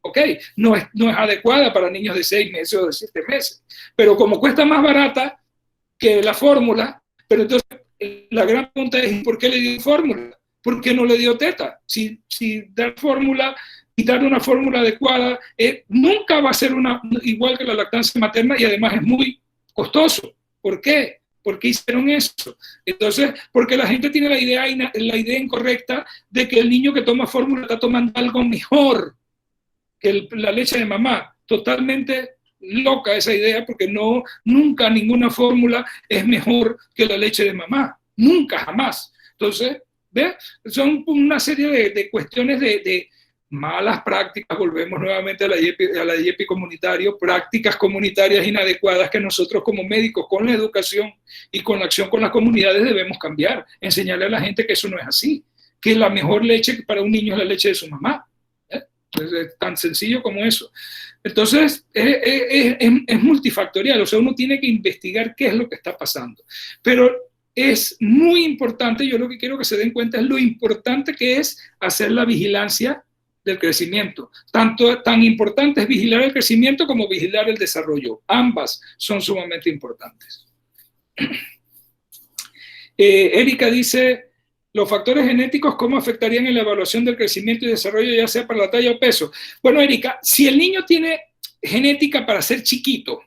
¿Ok? No es adecuada para niños de 6 meses o de 7 meses. Pero como cuesta más barata que la fórmula, pero entonces la gran pregunta es, ¿por qué le dio fórmula? ¿Por qué no le dio teta? Si dar fórmula y dar una fórmula adecuada nunca va a ser igual que la lactancia materna y además es muy costoso. ¿Por qué? ¿Por qué hicieron eso? Entonces, porque la gente tiene la idea incorrecta de que el niño que toma fórmula está tomando algo mejor que la leche de mamá. Totalmente loca esa idea, porque nunca ninguna fórmula es mejor que la leche de mamá. Nunca, jamás. Entonces, ¿ve? Son una serie de cuestiones de malas prácticas, volvemos nuevamente a la IEPI comunitario, prácticas comunitarias inadecuadas que nosotros como médicos, con la educación y con la acción con las comunidades debemos cambiar, enseñarle a la gente que eso no es así, que la mejor leche para un niño es la leche de su mamá. Es tan sencillo como eso. Entonces, es multifactorial, o sea, uno tiene que investigar qué es lo que está pasando. Pero es muy importante, yo lo que quiero que se den cuenta es lo importante que es hacer la vigilancia del crecimiento. Tan importante es vigilar el crecimiento como vigilar el desarrollo. Ambas son sumamente importantes. Erika dice, los factores genéticos, ¿cómo afectarían en la evaluación del crecimiento y desarrollo, ya sea para la talla o peso? Bueno, Erika, si el niño tiene genética para ser chiquito,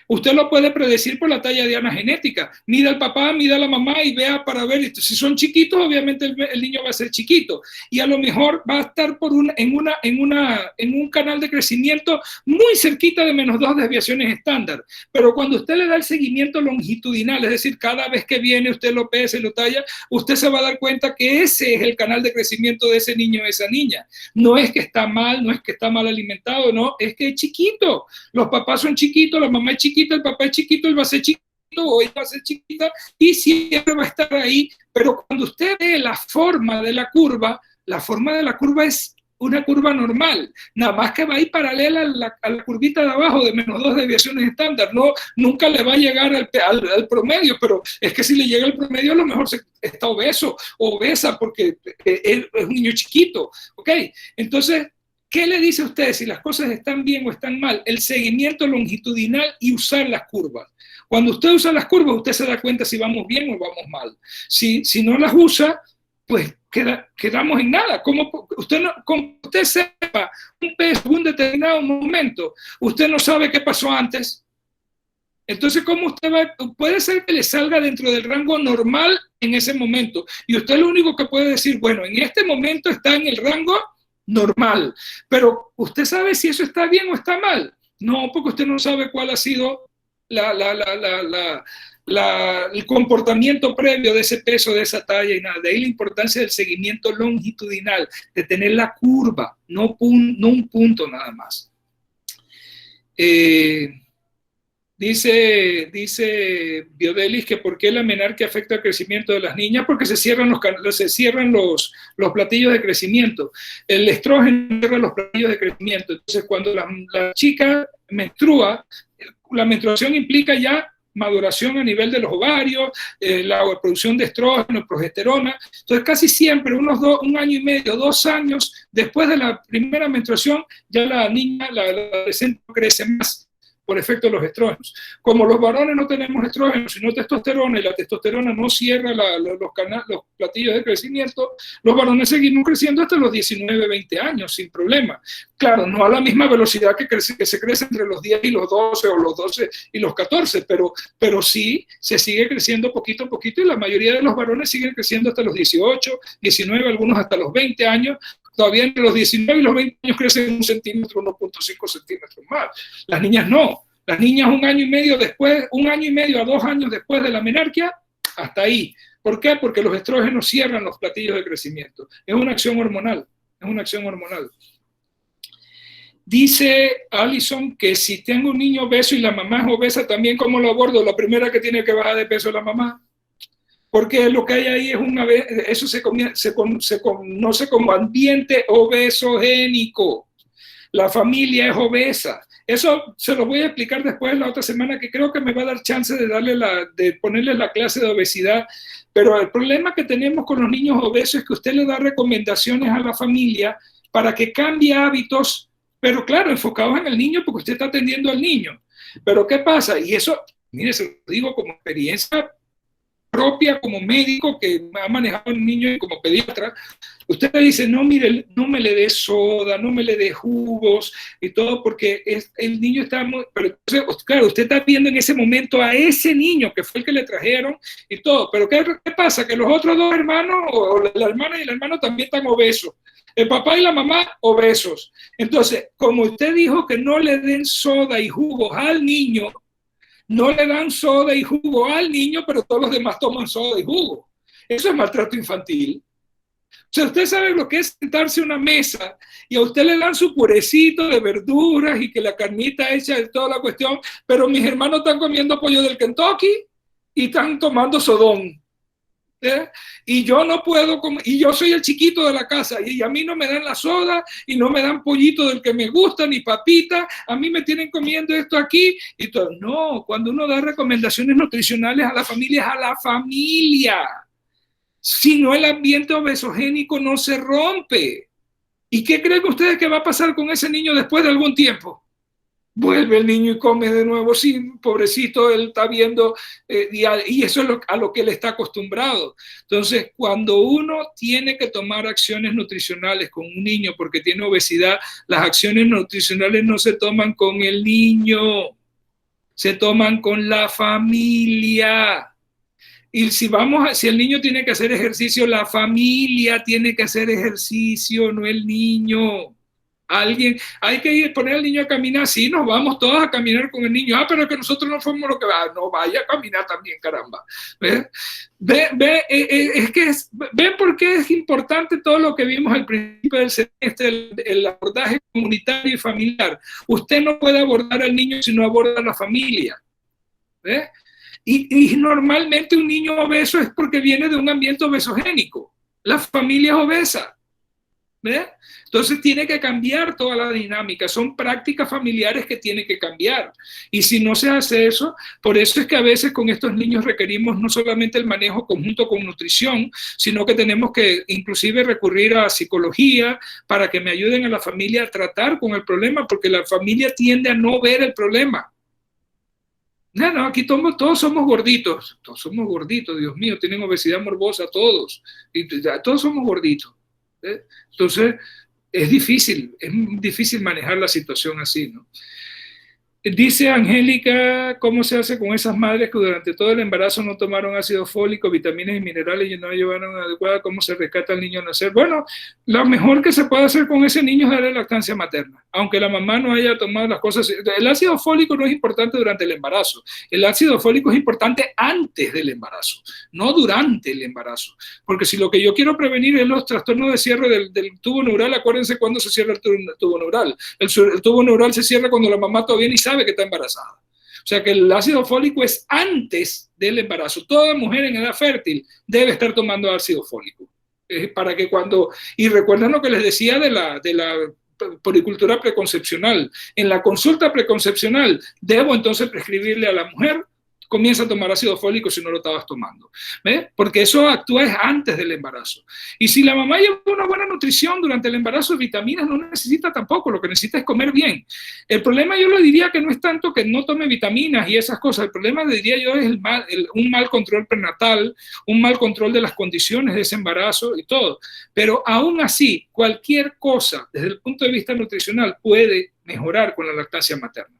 usted lo puede predecir por la talla diana genética. Mida al papá, mida a la mamá y vea para ver. Si son chiquitos, obviamente el niño va a ser chiquito. Y a lo mejor va a estar en un canal de crecimiento muy cerquita de -2 desviaciones estándar. Pero cuando usted le da el seguimiento longitudinal, es decir, cada vez que viene usted lo pesa y lo talla, usted se va a dar cuenta que ese es el canal de crecimiento de ese niño o esa niña. No es que está mal, no es que está mal alimentado, no, es que es chiquito. Los papás son chiquitos, la mamá es chiquita, el papá es chiquito, él va a ser chiquito o ella va a ser chiquita y siempre va a estar ahí. Pero cuando usted ve la forma de la curva es una curva normal, nada más que va a ir paralela a la curvita de abajo de -2 desviaciones estándar. No, nunca le va a llegar al promedio, pero es que si le llega al promedio a lo mejor está obeso o obesa porque es un niño chiquito. ¿Ok? Entonces, ¿qué le dice a usted si las cosas están bien o están mal? El seguimiento longitudinal y usar las curvas. Cuando usted usa las curvas, usted se da cuenta si vamos bien o vamos mal. Si no las usa, pues quedamos en nada. Como usted sepa un peso en un determinado momento, usted no sabe qué pasó antes. Entonces, ¿cómo usted puede ser que le salga dentro del rango normal en ese momento? Y usted lo único que puede decir, bueno, en este momento está en el rango normal, pero ¿usted sabe si eso está bien o está mal? No, porque usted no sabe cuál ha sido el comportamiento previo de ese peso, de esa talla y nada. De ahí la importancia del seguimiento longitudinal, de tener la curva, no un punto nada más. Dice Biodelis que ¿por qué la menarquia afecta al crecimiento de las niñas? Porque se cierran los platillos de crecimiento. El estrógeno cierra los platillos de crecimiento. Entonces, cuando la chica menstrua, la menstruación implica ya maduración a nivel de los ovarios, la producción de estrógeno, progesterona. Entonces, casi siempre, 1 año y medio, 2 años después de la primera menstruación, ya la niña, la adolescente crece más por efecto de los estrógenos. Como los varones no tenemos estrógenos, sino testosterona, y la testosterona no cierra los platillos de crecimiento, los varones seguimos creciendo hasta los 19, 20 años, sin problema. Claro, no a la misma velocidad que se crece entre los 10 y los 12, o los 12 y los 14, pero sí se sigue creciendo poquito a poquito, y la mayoría de los varones siguen creciendo hasta los 18, 19, algunos hasta los 20 años, todavía entre los 19 y los 20 años crecen 1 centímetro, 1.5 centímetros más. Las niñas no. Las niñas 1 año y medio después, 1 año y medio a 2 años después de la menarquia, hasta ahí. ¿Por qué? Porque los estrógenos cierran los platillos de crecimiento. Es una acción hormonal. Es una acción hormonal. Dice Alison que si tengo un niño obeso y la mamá es obesa, también ¿cómo lo abordo? La primera que tiene que bajar de peso es la mamá. Porque lo que hay ahí es eso se conoce como ambiente obesogénico. La familia es obesa. Eso se lo voy a explicar después la otra semana, que creo que me va a dar chance de ponerle la clase de obesidad. Pero el problema que tenemos con los niños obesos es que usted le da recomendaciones a la familia para que cambie hábitos, pero claro, enfocados en el niño porque usted está atendiendo al niño. Pero ¿qué pasa? Y eso, mire, se lo digo como experiencia propia, como médico que ha manejado un niño y como pediatra. Usted le dice, no, mire, no me le dé soda, no me le dé jugos y todo, porque el niño está muy... Pero claro, usted está viendo en ese momento a ese niño que fue el que le trajeron y todo. Pero ¿qué pasa? Que los otros 2 hermanos, o la hermana y el hermano también están obesos. El papá y la mamá obesos. Entonces, como usted dijo que no le den soda y jugos al niño, no le dan soda y jugo al niño, pero todos los demás toman soda y jugo. Eso es maltrato infantil. O sea, usted sabe lo que es sentarse a una mesa y a usted le dan su purecito de verduras y que la carnita hecha de toda la cuestión, pero mis hermanos están comiendo pollo del Kentucky y están tomando sodón. Y yo no puedo comer, y yo soy el chiquito de la casa y a mí no me dan la soda y no me dan pollito del que me gusta ni papita, a mí me tienen comiendo esto aquí y todo. No, cuando uno da recomendaciones nutricionales a la familia, es a la familia. Si no, el ambiente obesogénico no se rompe. ¿Y qué creen ustedes que va a pasar con ese niño después de algún tiempo? Vuelve el niño y come de nuevo, sí, pobrecito, él está viendo, y eso es a lo que él está acostumbrado. Entonces, cuando uno tiene que tomar acciones nutricionales con un niño porque tiene obesidad, las acciones nutricionales no se toman con el niño, se toman con la familia. Y si el niño tiene que hacer ejercicio, la familia tiene que hacer ejercicio, no el niño. Hay que poner al niño a caminar, sí, nos vamos todos a caminar con el niño, pero que nosotros no fuimos lo que va, no, vaya a caminar también, caramba. ¿Ven por qué es importante todo lo que vimos al principio del semestre, el abordaje comunitario y familiar? Usted no puede abordar al niño si no aborda a la familia. Y normalmente un niño obeso es porque viene de un ambiente obesogénico, la familia es obesa. Entonces tiene que cambiar toda la dinámica, son prácticas familiares que tienen que cambiar, y si no se hace eso, por eso es que a veces con estos niños requerimos no solamente el manejo conjunto con nutrición, sino que tenemos que inclusive recurrir a psicología para que me ayuden a la familia a tratar con el problema, porque la familia tiende a no ver el problema. No, aquí todos somos gorditos, Dios mío, tienen obesidad morbosa todos, y todos somos gorditos. Entonces es difícil manejar la situación así, ¿no? Dice Angélica, ¿cómo se hace con esas madres que durante todo el embarazo no tomaron ácido fólico, vitaminas y minerales y no llevaron adecuada? ¿Cómo se rescata al niño al nacer? Bueno, lo mejor que se puede hacer con ese niño es darle lactancia materna, aunque la mamá no haya tomado las cosas. El ácido fólico no es importante durante el embarazo, el ácido fólico es importante antes del embarazo, no durante el embarazo, porque si lo que yo quiero prevenir es los trastornos de cierre del tubo neural, acuérdense cuándo se cierra el tubo neural. El tubo neural se cierra cuando la mamá todavía ni sabe que está embarazada. O sea que el ácido fólico es antes del embarazo. Toda mujer en edad fértil debe estar tomando ácido fólico. Para que y recuerden lo que les decía de la poricultura preconcepcional. En la consulta preconcepcional debo entonces prescribirle a la mujer, comienza a tomar ácido fólico si no lo estabas tomando. Porque eso actúa antes del embarazo. Y si la mamá lleva una buena nutrición durante el embarazo, vitaminas no necesita tampoco, lo que necesita es comer bien. El problema yo le diría que no es tanto que no tome vitaminas y esas cosas, el problema le diría yo es un mal control prenatal, un mal control de las condiciones de ese embarazo y todo. Pero aún así, cualquier cosa desde el punto de vista nutricional puede mejorar con la lactancia materna.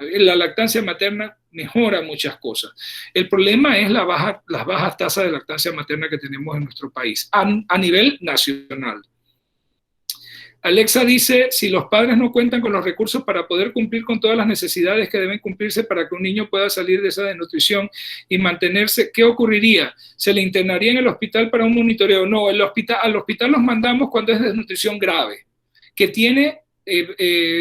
La lactancia materna mejora muchas cosas. El problema es las bajas tasas de lactancia materna que tenemos en nuestro país a nivel nacional. Alexa dice, si los padres no cuentan con los recursos para poder cumplir con todas las necesidades que deben cumplirse para que un niño pueda salir de esa desnutrición y mantenerse, ¿qué ocurriría? ¿Se le internaría en el hospital para un monitoreo? No, al hospital los mandamos cuando es desnutrición grave, que tiene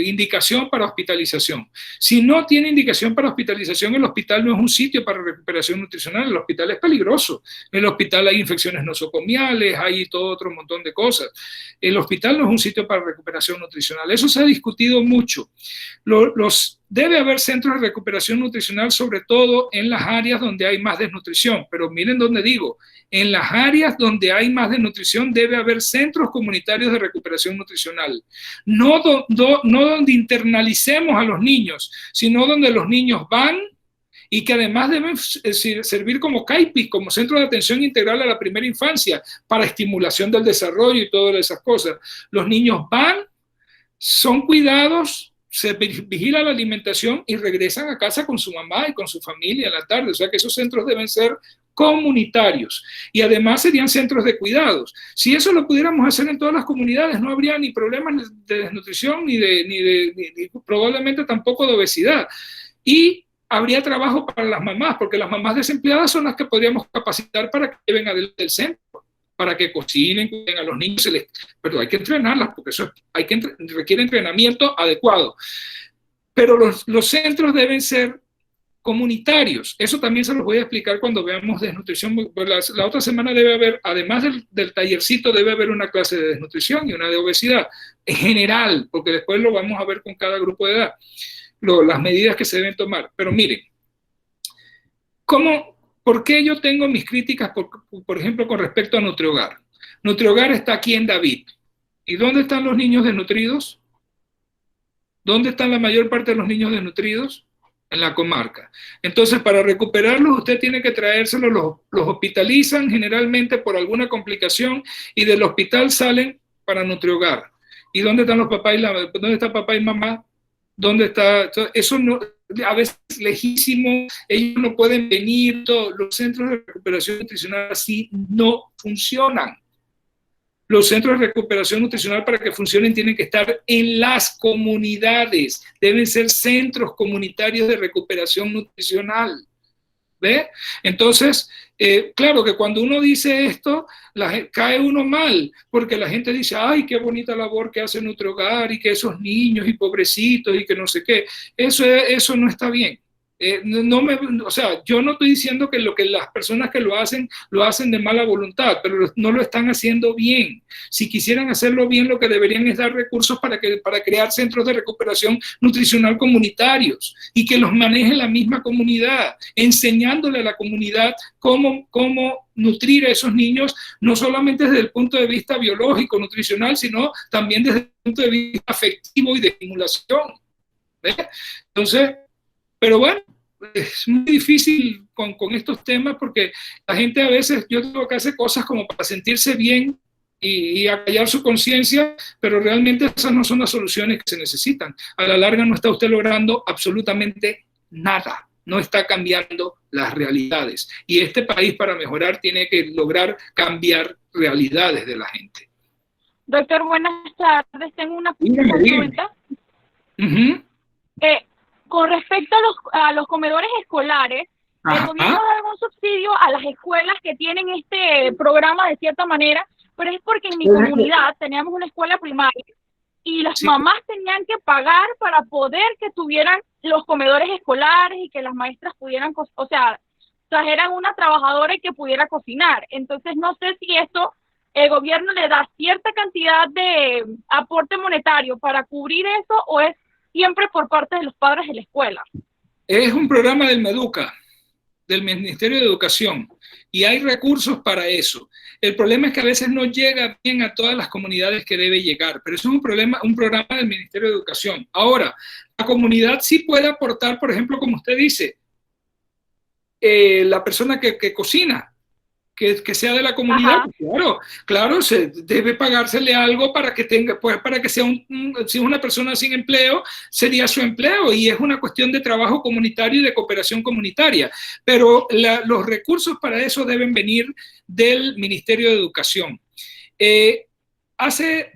indicación para hospitalización. Si no tiene indicación para hospitalización, el hospital no es un sitio para recuperación nutricional, el hospital es peligroso. En el hospital hay infecciones nosocomiales, hay todo otro montón de cosas. El hospital no es un sitio para recuperación nutricional. Eso se ha discutido mucho. Debe haber centros de recuperación nutricional, sobre todo en las áreas donde hay más desnutrición, pero miren dónde digo, en las áreas donde hay más desnutrición debe haber centros comunitarios de recuperación nutricional, no donde internalicemos a los niños, sino donde los niños van y que además deben servir como CAIPI, como centro de atención integral a la primera infancia, para estimulación del desarrollo y todas esas cosas. Los niños van, son cuidados, se vigila la alimentación y regresan a casa con su mamá y con su familia en la tarde. O sea que esos centros deben ser comunitarios y además serían centros de cuidados. Si eso lo pudiéramos hacer en todas las comunidades, no habría ni problemas de desnutrición ni probablemente tampoco de obesidad. Y habría trabajo para las mamás, porque las mamás desempleadas son las que podríamos capacitar para que lleven adelante el centro, para que cocinen, cuiden a los niños, pero hay que entrenarlas, porque eso requiere entrenamiento adecuado. Pero los centros deben ser comunitarios. Eso también se los voy a explicar cuando veamos desnutrición. La otra semana debe haber, además del tallercito, debe haber una clase de desnutrición y una de obesidad, en general, porque después lo vamos a ver con cada grupo de edad, las medidas que se deben tomar. Pero miren, ¿por qué yo tengo mis críticas, por ejemplo, con respecto a Nutrihogar? Nutrihogar está aquí en David. ¿Y dónde están los niños desnutridos? ¿Dónde están la mayor parte de los niños desnutridos? En la comarca. Entonces, para recuperarlos, usted tiene que trayérselos, los hospitalizan generalmente por alguna complicación y del hospital salen para Nutrihogar. ¿Y dónde están los papás dónde está papá y mamá? ¿Dónde está? Eso no, a veces es lejísimo, ellos no pueden venir, los centros de recuperación nutricional así no funcionan. Los centros de recuperación nutricional, para que funcionen, tienen que estar en las comunidades, deben ser centros comunitarios de recuperación nutricional. ¿Ve? Entonces, claro que cuando uno dice esto, cae uno mal, porque la gente dice, ay, qué bonita labor que hace Nutrihogar y que esos niños y pobrecitos y que no sé qué. Eso no está bien. O sea, yo no estoy diciendo que las personas que lo hacen de mala voluntad, pero no lo están haciendo bien. Si quisieran hacerlo bien, lo que deberían es dar recursos para crear centros de recuperación nutricional comunitarios y que los maneje la misma comunidad, enseñándole a la comunidad cómo nutrir a esos niños, no solamente desde el punto de vista biológico, nutricional, sino también desde el punto de vista afectivo y de estimulación. ¿Ve? Entonces, pero bueno, es muy difícil con estos temas porque la gente a veces, yo tengo que hacer cosas como para sentirse bien y acallar su conciencia, pero realmente esas no son las soluciones que se necesitan. A la larga no está usted logrando absolutamente nada, no está cambiando las realidades. Y este país, para mejorar, tiene que lograr cambiar realidades de la gente. Doctor, buenas tardes. Tengo una consulta. Con respecto a los comedores escolares, el gobierno da algún subsidio a las escuelas que tienen este programa de cierta manera, pero es porque en mi comunidad teníamos una escuela primaria y las mamás tenían que pagar para poder que tuvieran los comedores escolares y que las maestras pudieran, o sea, trajeran una trabajadora y que pudiera cocinar. Entonces no sé si esto, el gobierno le da cierta cantidad de aporte monetario para cubrir eso o es siempre por parte de los padres de la escuela. Es un programa del MEDUCA, del Ministerio de Educación, y hay recursos para eso. El problema es que a veces no llega bien a todas las comunidades que debe llegar, pero eso es un programa del Ministerio de Educación. Ahora, la comunidad sí puede aportar, por ejemplo, como usted dice, la persona que cocina, que sea de la comunidad, claro, se debe pagársele algo para que tenga, pues, para que sea si es una persona sin empleo, sería su empleo, y es una cuestión de trabajo comunitario y de cooperación comunitaria, pero los recursos para eso deben venir del Ministerio de Educación. Hace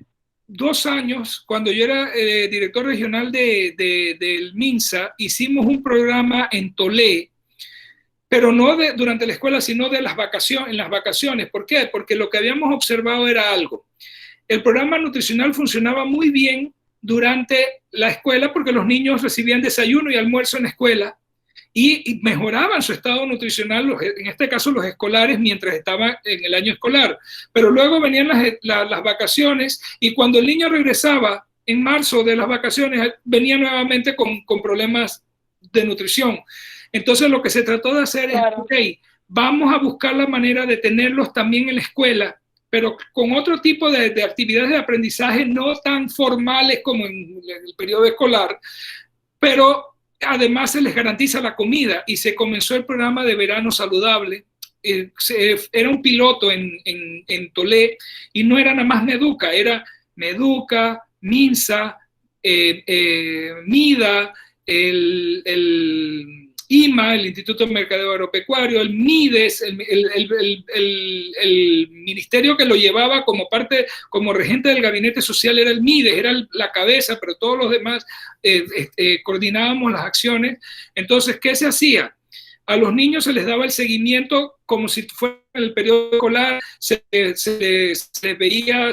2 años, cuando yo era director regional del MINSA, hicimos un programa en Tolé, pero no durante la escuela, sino de las vacaciones, en las vacaciones. ¿Por qué? Porque lo que habíamos observado era algo. El programa nutricional funcionaba muy bien durante la escuela porque los niños recibían desayuno y almuerzo en la escuela y mejoraban su estado nutricional, en este caso los escolares, mientras estaban en el año escolar. Pero luego venían las vacaciones y cuando el niño regresaba en marzo de las vacaciones, venía nuevamente con problemas de nutrición. Entonces lo que se trató de hacer es, ok, vamos a buscar la manera de tenerlos también en la escuela, pero con otro tipo de actividades de aprendizaje no tan formales como en el periodo escolar, pero además se les garantiza la comida y se comenzó el programa de verano saludable. Era un piloto en Tolé y no era nada más Meduca, era Meduca, MINSA, MIDA, el IMA, el Instituto de Mercadeo Agropecuario, el MIDES, el ministerio que lo llevaba como parte, como regente del gabinete social era el MIDES, era la cabeza, pero todos los demás coordinábamos las acciones. Entonces, ¿qué se hacía? A los niños se les daba el seguimiento como si fuera el periodo escolar, se les veía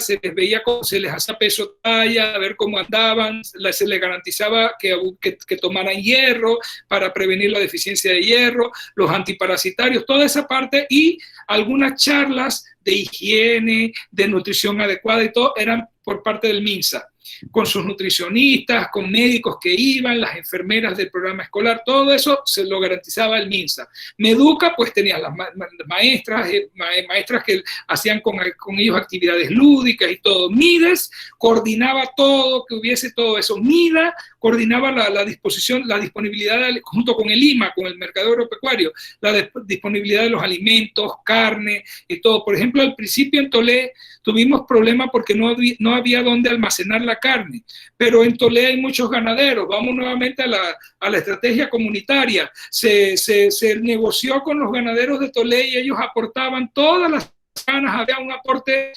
cómo se les hacía peso talla, a ver cómo andaban, se les garantizaba que tomaran hierro para prevenir la deficiencia de hierro, los antiparasitarios, toda esa parte y algunas charlas de higiene, de nutrición adecuada y todo eran por parte del MINSA, con sus nutricionistas, con médicos que iban, las enfermeras del programa escolar, todo eso se lo garantizaba el MINSA. Meduca, pues tenía las maestras que hacían con ellos actividades lúdicas y todo. MIDES coordinaba todo, que hubiese todo eso. MIDA coordinaba la disponibilidad, junto con el IMA, con el Mercado Agropecuario, la disponibilidad de los alimentos, carne y todo. Por ejemplo, al principio en Tolé tuvimos problemas porque no había dónde almacenar la carne, pero en Tolé hay muchos ganaderos. Vamos nuevamente a la estrategia comunitaria. Se negoció con los ganaderos de Tolé y ellos aportaban todas las semanas, había un aporte,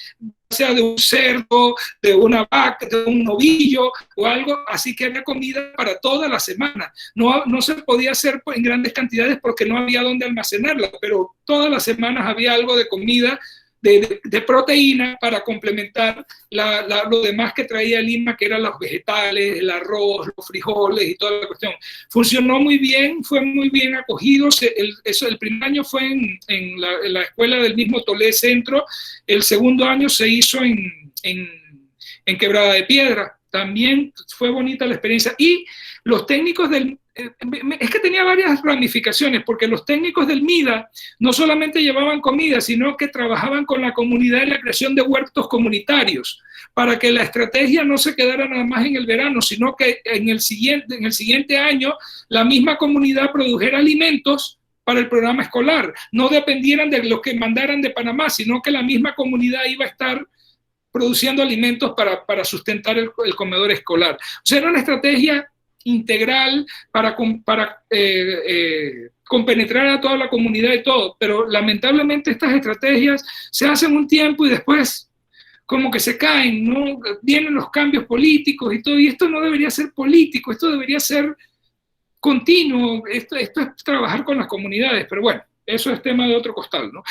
sea de un cerdo, de una vaca, de un novillo o algo, así que había comida para toda la semana. No se podía hacer en grandes cantidades porque no había dónde almacenarla, pero todas las semanas había algo de comida, de proteína para complementar lo demás que traía Lima, que eran los vegetales, el arroz, los frijoles y toda la cuestión. Funcionó muy bien, fue muy bien acogido. El primer año fue en la escuela del mismo Tolé Centro, el segundo año se hizo en Quebrada de Piedra. También fue bonita la experiencia. Y los técnicos es que tenía varias ramificaciones, porque los técnicos del MIDA no solamente llevaban comida, sino que trabajaban con la comunidad en la creación de huertos comunitarios, para que la estrategia no se quedara nada más en el verano, sino que en el siguiente año la misma comunidad produjera alimentos para el programa escolar, no dependieran de lo que mandaran de Panamá, sino que la misma comunidad iba a estar produciendo alimentos para sustentar el comedor escolar. O sea, era una estrategia integral para compenetrar a toda la comunidad y todo, pero lamentablemente estas estrategias se hacen un tiempo y después como que se caen, ¿no? Vienen los cambios políticos y todo, y esto no debería ser político, esto debería ser continuo, esto es trabajar con las comunidades, pero bueno, eso es tema de otro costal, ¿no?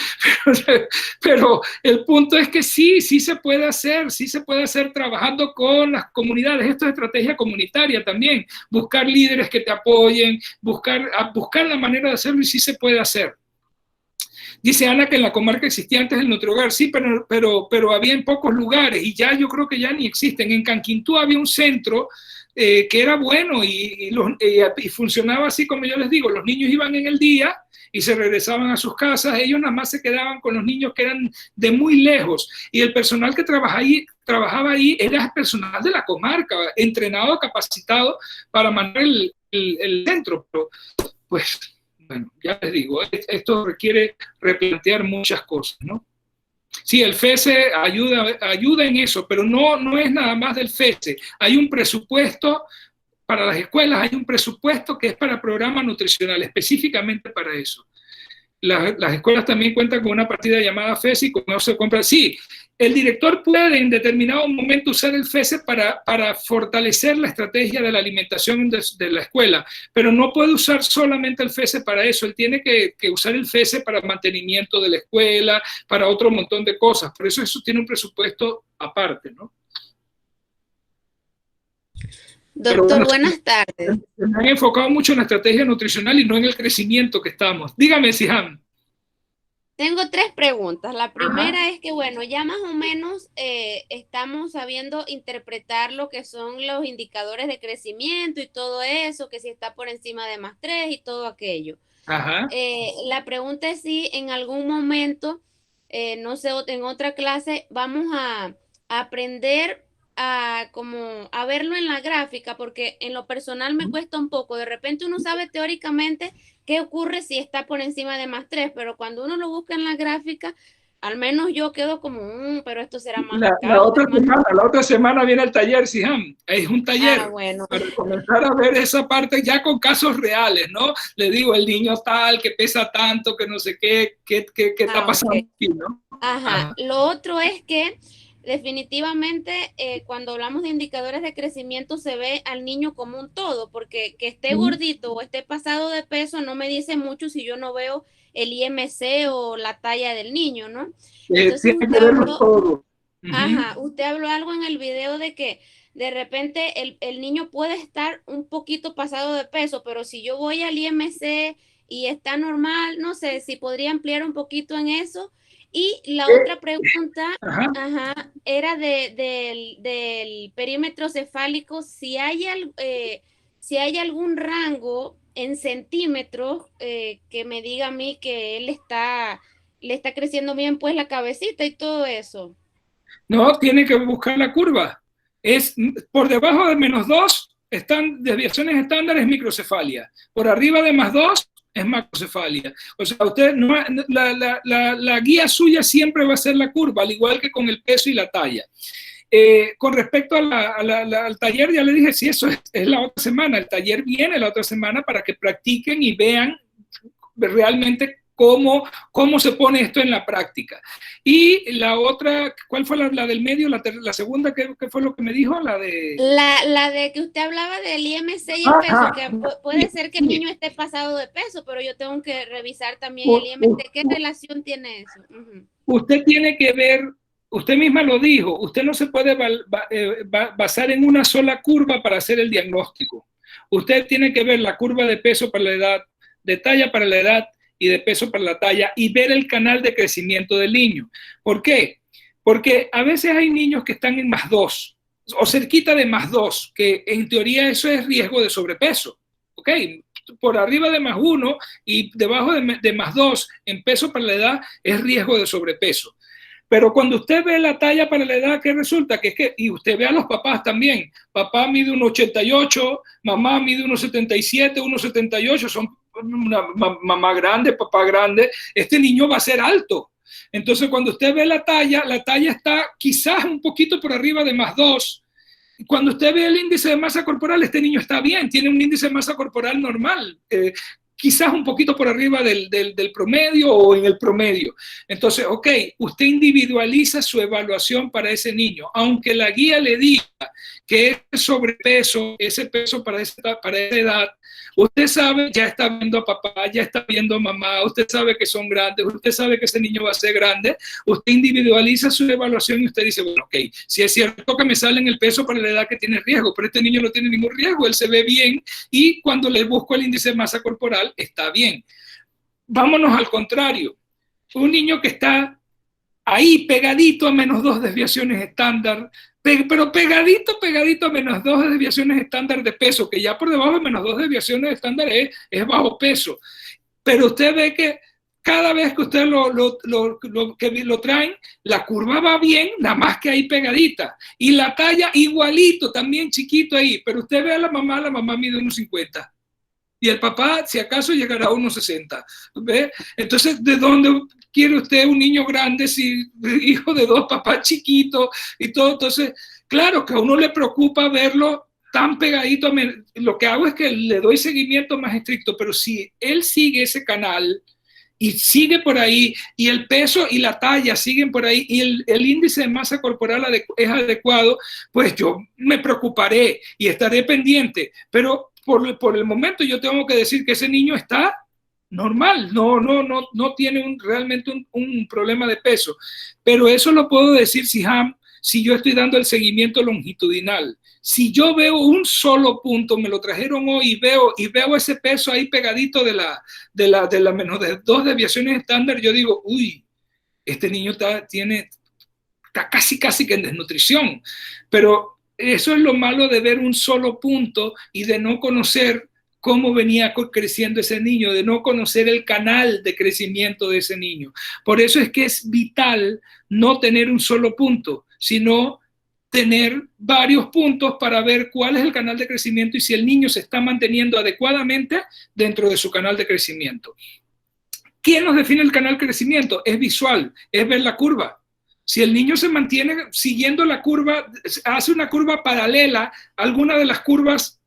Pero el punto es que sí se puede hacer trabajando con las comunidades. Esto es estrategia comunitaria también, buscar líderes que te apoyen, buscar la manera de hacerlo y sí se puede hacer. Dice Ana que en la comarca existía antes el NutriHogar, sí, pero había en pocos lugares y ya yo creo que ya ni existen. En Canquintú había un centro que era bueno y funcionaba así como yo les digo, los niños iban en el día y se regresaban a sus casas, ellos nada más se quedaban con los niños que eran de muy lejos y el personal que trabajaba ahí era el personal de la comarca, entrenado, capacitado para manejar el centro, pero pues bueno, ya les digo, esto requiere replantear muchas cosas, ¿no? Sí, el FESE ayuda en eso, pero no es nada más del FESE, hay un presupuesto para las escuelas, hay un presupuesto que es para programa nutricional, específicamente para eso. Las escuelas también cuentan con una partida llamada FESE y con eso se compra. Sí, el director puede en determinado momento usar el FESE para fortalecer la estrategia de la alimentación de la escuela, pero no puede usar solamente el FESE para eso. Él tiene que usar el FESE para mantenimiento de la escuela, para otro montón de cosas. Por eso tiene un presupuesto aparte, ¿no? Doctor, bueno, buenas tardes. Me han enfocado mucho en la estrategia nutricional y no en el crecimiento que estamos. Dígame, Siham. Tengo 3 preguntas. La primera es que, bueno, ya más o menos estamos sabiendo interpretar lo que son los indicadores de crecimiento y todo eso, que si está por encima de +3 y todo aquello. Ajá. La pregunta es si en algún momento, no sé, en otra clase, vamos a aprender a verlo en la gráfica, porque en lo personal me cuesta un poco. De repente uno sabe teóricamente qué ocurre si está por encima de +3, pero cuando uno lo busca en la gráfica, al menos yo quedo como, pero esto será más la otra semana viene el taller, Siham. Es un taller bueno, para comenzar a ver esa parte ya con casos reales, ¿no? Le digo, el niño tal, que pesa tanto, que no sé qué está pasando aquí, ¿no? Ajá. Lo otro es que definitivamente cuando hablamos de indicadores de crecimiento se ve al niño como un todo, porque que esté gordito o esté pasado de peso no me dice mucho si yo no veo el IMC o la talla del niño, ¿no? Entonces usted habló algo en el video de que de repente el niño puede estar un poquito pasado de peso, pero si yo voy al IMC y está normal, no sé, si podría ampliar un poquito en eso. Y la otra pregunta era del perímetro cefálico, si hay algún rango en centímetros que me diga a mí que le está creciendo bien pues la cabecita y todo eso. No, tiene que buscar la curva. Es por debajo de -2 están desviaciones estándares, microcefalia. Por arriba de +2 es macrocefalia. O sea, usted la guía suya siempre va a ser la curva, al igual que con el peso y la talla. Con respecto al taller, ya le dije, sí, eso es la otra semana. El taller viene la otra semana para que practiquen y vean realmente cómo se pone esto en la práctica. Y la otra, ¿cuál fue la del medio? La segunda, ¿qué fue lo que me dijo? La de que usted hablaba del IMC y el peso, que puede ser que el niño esté pasado de peso, pero yo tengo que revisar también el IMC. ¿Qué relación tiene eso? Usted tiene que ver, usted misma lo dijo, usted no se puede basar en una sola curva para hacer el diagnóstico. Usted tiene que ver la curva de peso para la edad, de talla para la edad, y de peso para la talla, y ver el canal de crecimiento del niño. ¿Por qué? Porque a veces hay niños que están en +2 o cerquita de +2, que en teoría eso es riesgo de sobrepeso. ¿Ok? Por arriba de +1 y debajo de +2 en peso para la edad es riesgo de sobrepeso. Pero cuando usted ve la talla para la edad, ¿qué resulta? Y usted ve a los papás también. Papá mide 1,88, mamá mide 1,77, 1,78, son una mamá grande, papá grande. Este niño va a ser alto. Entonces, cuando usted ve la talla está quizás un poquito por arriba de +2. Cuando usted ve el índice de masa corporal, este niño está bien, tiene un índice de masa corporal normal. Quizás un poquito por arriba del promedio o en el promedio. Entonces, ok, usted individualiza su evaluación para ese niño, aunque la guía le diga que es sobrepeso, ese peso para esa edad, usted sabe, ya está viendo a papá, ya está viendo a mamá, usted sabe que son grandes, usted sabe que ese niño va a ser grande, usted individualiza su evaluación y usted dice, bueno, ok, si es cierto que me sale en el peso para la edad que tiene riesgo, pero este niño no tiene ningún riesgo, él se ve bien y cuando le busco el índice de masa corporal está bien. Vámonos al contrario, un niño que está ahí pegadito a -2 desviaciones estándar, pero pegadito a -2 desviaciones estándar de peso, que ya por debajo de -2 desviaciones estándar es bajo peso. Pero usted ve que cada vez que usted lo traen, la curva va bien, nada más que ahí pegadita. Y la talla igualito, también chiquito ahí. Pero usted ve a la mamá mide 1,50. Y el papá, si acaso, llegará a 1,60. ¿Ve? Entonces, ¿de dónde quiere usted un niño grande si hijo de 2 papás chiquitos y todo? Entonces, claro que a uno le preocupa verlo tan pegadito. Lo que hago es que le doy seguimiento más estricto, pero si él sigue ese canal y sigue por ahí, y el peso y la talla siguen por ahí, y el índice de masa corporal es adecuado, pues yo me preocuparé y estaré pendiente, pero por el momento yo tengo que decir que ese niño está normal, no tiene realmente un problema de peso, pero eso lo puedo decir, Siham, si yo estoy dando el seguimiento longitudinal. Si yo veo un solo punto, me lo trajeron hoy y veo ese peso ahí pegadito de la menos de 2 desviaciones estándar, yo digo, uy, este niño está casi que en desnutrición. Pero eso es lo malo de ver un solo punto y de no conocer cómo venía creciendo ese niño, de no conocer el canal de crecimiento de ese niño. Por eso es que es vital no tener un solo punto, sino tener varios puntos para ver cuál es el canal de crecimiento y si el niño se está manteniendo adecuadamente dentro de su canal de crecimiento. ¿Quién nos define el canal de crecimiento? Es visual, es ver la curva. Si el niño se mantiene siguiendo la curva, hace una curva paralela a alguna de las curvas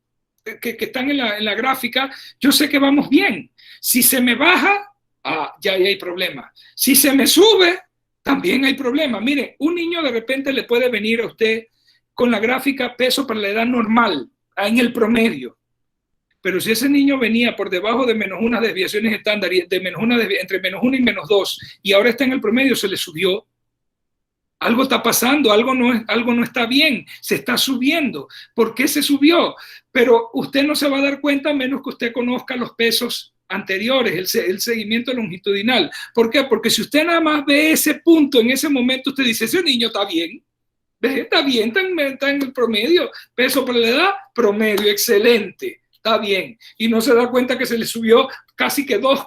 que están en la gráfica, yo sé que vamos bien. Si se me baja, ya hay problema. Si se me sube, también hay problema. Mire, un niño de repente le puede venir a usted con la gráfica peso para la edad normal, en el promedio. Pero si ese niño venía por debajo de -1 desviaciones estándar, y entre -1 y -2, y ahora está en el promedio, se le subió. Algo está pasando, algo no está bien, se está subiendo. ¿Por qué se subió? Pero usted no se va a dar cuenta a menos que usted conozca los pesos anteriores, el seguimiento longitudinal. ¿Por qué? Porque si usted nada más ve ese punto en ese momento, usted dice, ese niño está bien, está bien, está en el promedio, peso por la edad, promedio, excelente, está bien. Y no se da cuenta que se le subió casi que 2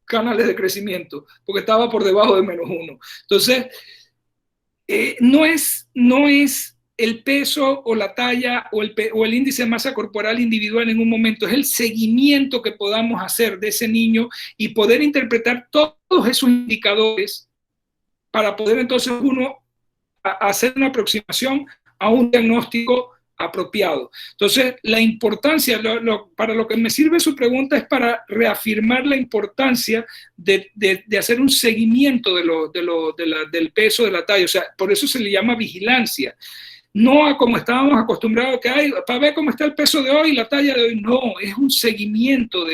canales de crecimiento, porque estaba por debajo de -1. Entonces, no es el peso o la talla o el índice de masa corporal individual en un momento, es el seguimiento que podamos hacer de ese niño y poder interpretar todos esos indicadores para poder entonces uno hacer una aproximación a un diagnóstico apropiado. Entonces, la importancia, para lo que me sirve su pregunta es para reafirmar la importancia de hacer un seguimiento del peso, de la talla. O sea, por eso se le llama vigilancia. No a como estábamos acostumbrados que hay, para ver cómo está el peso de hoy, la talla de hoy. No, es un seguimiento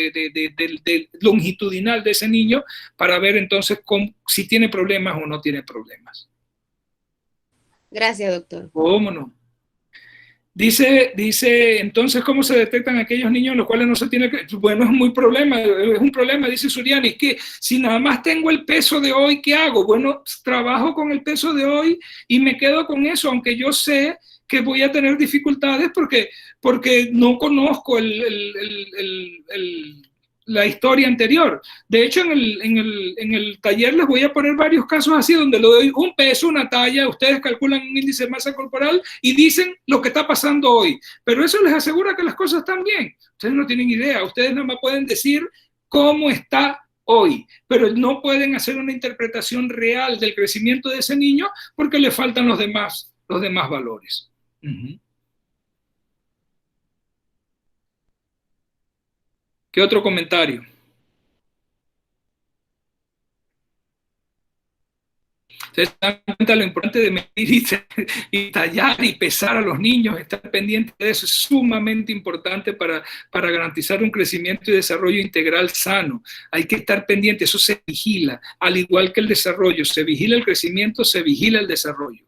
longitudinal de ese niño para ver entonces si tiene problemas o no tiene problemas. Gracias, doctor. ¿Cómo no? Dice, entonces, ¿cómo se detectan aquellos niños en los cuales no se tiene que...? Bueno, es un problema, dice Suriani, que si nada más tengo el peso de hoy, ¿qué hago? Bueno, trabajo con el peso de hoy y me quedo con eso, aunque yo sé que voy a tener dificultades porque no conozco la historia anterior. De hecho, en el taller les voy a poner varios casos así, donde le doy un peso, una talla, ustedes calculan un índice de masa corporal y dicen lo que está pasando hoy. Pero eso les asegura que las cosas están bien. Ustedes no tienen idea, ustedes nada más pueden decir cómo está hoy, pero no pueden hacer una interpretación real del crecimiento de ese niño porque le faltan los demás valores. ¿Qué otro comentario? Ustedes se dan cuenta de lo importante de medir y tallar y pesar a los niños, estar pendiente de eso es sumamente importante para garantizar un crecimiento y desarrollo integral sano. Hay que estar pendiente, eso se vigila, al igual que el desarrollo, se vigila el crecimiento, se vigila el desarrollo.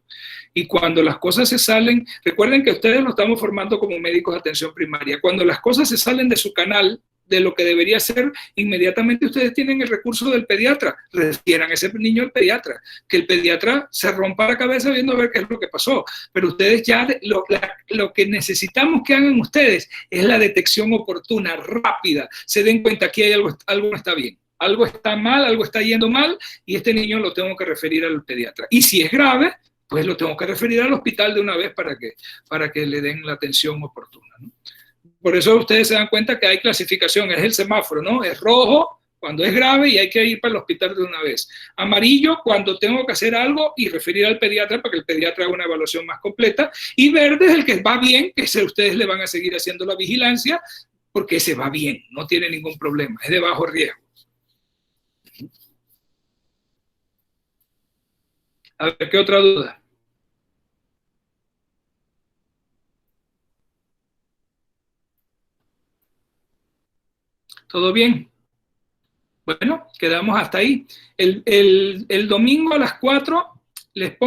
Y cuando las cosas se salen, recuerden que ustedes lo estamos formando como médicos de atención primaria, cuando las cosas se salen de su canal, de lo que debería ser, inmediatamente ustedes tienen el recurso del pediatra, refieran a ese niño al pediatra, que el pediatra se rompa la cabeza viendo a ver qué es lo que pasó, pero ustedes ya, lo que necesitamos que hagan ustedes es la detección oportuna, rápida, se den cuenta que hay algo no está bien, algo está mal, algo está yendo mal, y este niño lo tengo que referir al pediatra, y si es grave, pues lo tengo que referir al hospital de una vez para que le den la atención oportuna, ¿no? Por eso ustedes se dan cuenta que hay clasificación, es el semáforo, ¿no? Es rojo cuando es grave y hay que ir para el hospital de una vez. Amarillo cuando tengo que hacer algo y referir al pediatra para que el pediatra haga una evaluación más completa. Y verde es el que va bien, que ustedes le van a seguir haciendo la vigilancia porque ese va bien, no tiene ningún problema, es de bajo riesgo. A ver, ¿qué otra duda? ¿Todo bien? Bueno, quedamos hasta ahí. El domingo a las 4 les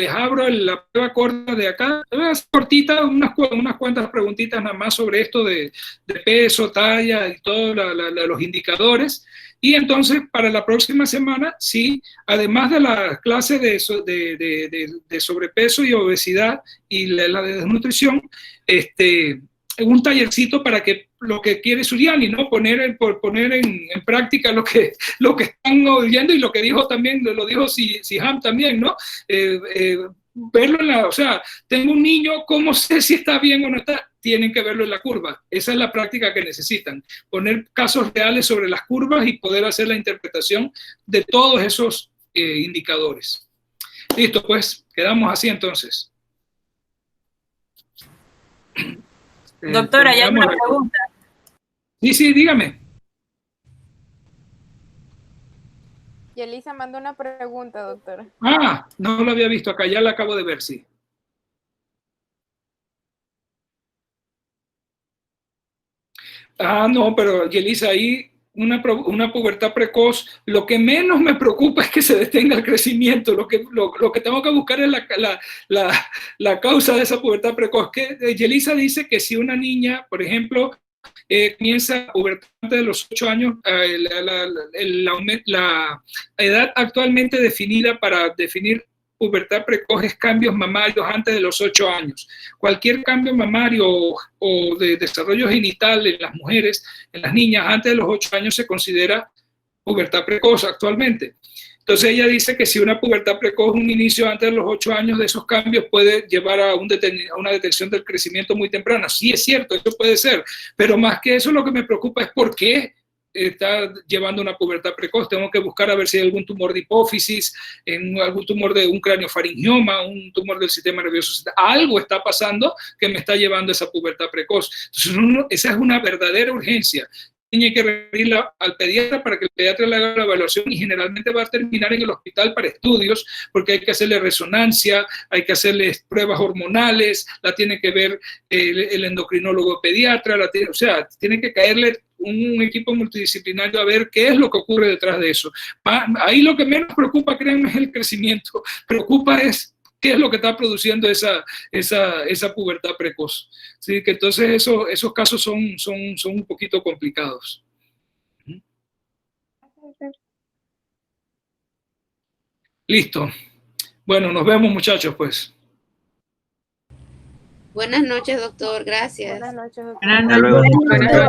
abro la prueba corta de acá, es cortita, unas cuantas preguntitas nada más sobre esto de peso, talla y todos los indicadores. Y entonces, para la próxima semana, sí, además de la clase de sobrepeso y obesidad y la de desnutrición, un tallercito para que lo que quiere Suriani, ¿no? Poner en práctica lo que están oyendo, y lo que dijo también, lo dijo Siham también, ¿no? Verlo o sea, tengo un niño, ¿cómo sé si está bien o no está? Tienen que verlo en la curva. Esa es la práctica que necesitan. Poner casos reales sobre las curvas y poder hacer la interpretación de todos esos indicadores. Listo, pues, quedamos así entonces. Doctora, ya hay una pregunta. Sí, dígame. Yelisa mandó una pregunta, doctora. Ah, no lo había visto acá, ya la acabo de ver, sí. Ah, no, pero Yelisa, ahí una pubertad precoz, lo que menos me preocupa es que se detenga el crecimiento. Lo que tengo que buscar es la causa de esa pubertad precoz. Yelisa dice que si una niña, por ejemplo, comienza a pubertad antes de los 8 años, la edad actualmente definida para definir pubertad precoz es cambios mamarios antes de los 8 años. Cualquier cambio mamario o de desarrollo genital en las mujeres, en las niñas, antes de los 8 años se considera pubertad precoz actualmente. Entonces ella dice que si una pubertad precoz, un inicio antes de los 8 años de esos cambios puede llevar a una detención del crecimiento muy temprana. Sí, es cierto, eso puede ser, pero más que eso lo que me preocupa es por qué está llevando una pubertad precoz. Tengo que buscar a ver si hay algún tumor de hipófisis, algún tumor de un craniofaringioma, un tumor del sistema nervioso central. Algo está pasando que me está llevando a esa pubertad precoz. Entonces, esa es una verdadera urgencia. Tiene que referirla al pediatra para que el pediatra le haga la evaluación, y generalmente va a terminar en el hospital para estudios, porque hay que hacerle resonancia, hay que hacerle pruebas hormonales, la tiene que ver el endocrinólogo pediatra, o sea, tiene que caerle un equipo multidisciplinario a ver qué es lo que ocurre detrás de eso. Ahí lo que menos preocupa, créanme, es el crecimiento. Preocupa es qué es lo que está produciendo esa pubertad precoz. ¿Sí? Que entonces esos casos son un poquito complicados. Listo. Bueno, nos vemos, muchachos, pues. Buenas noches, doctor. Gracias. Buenas noches, doctor. Buenas noches.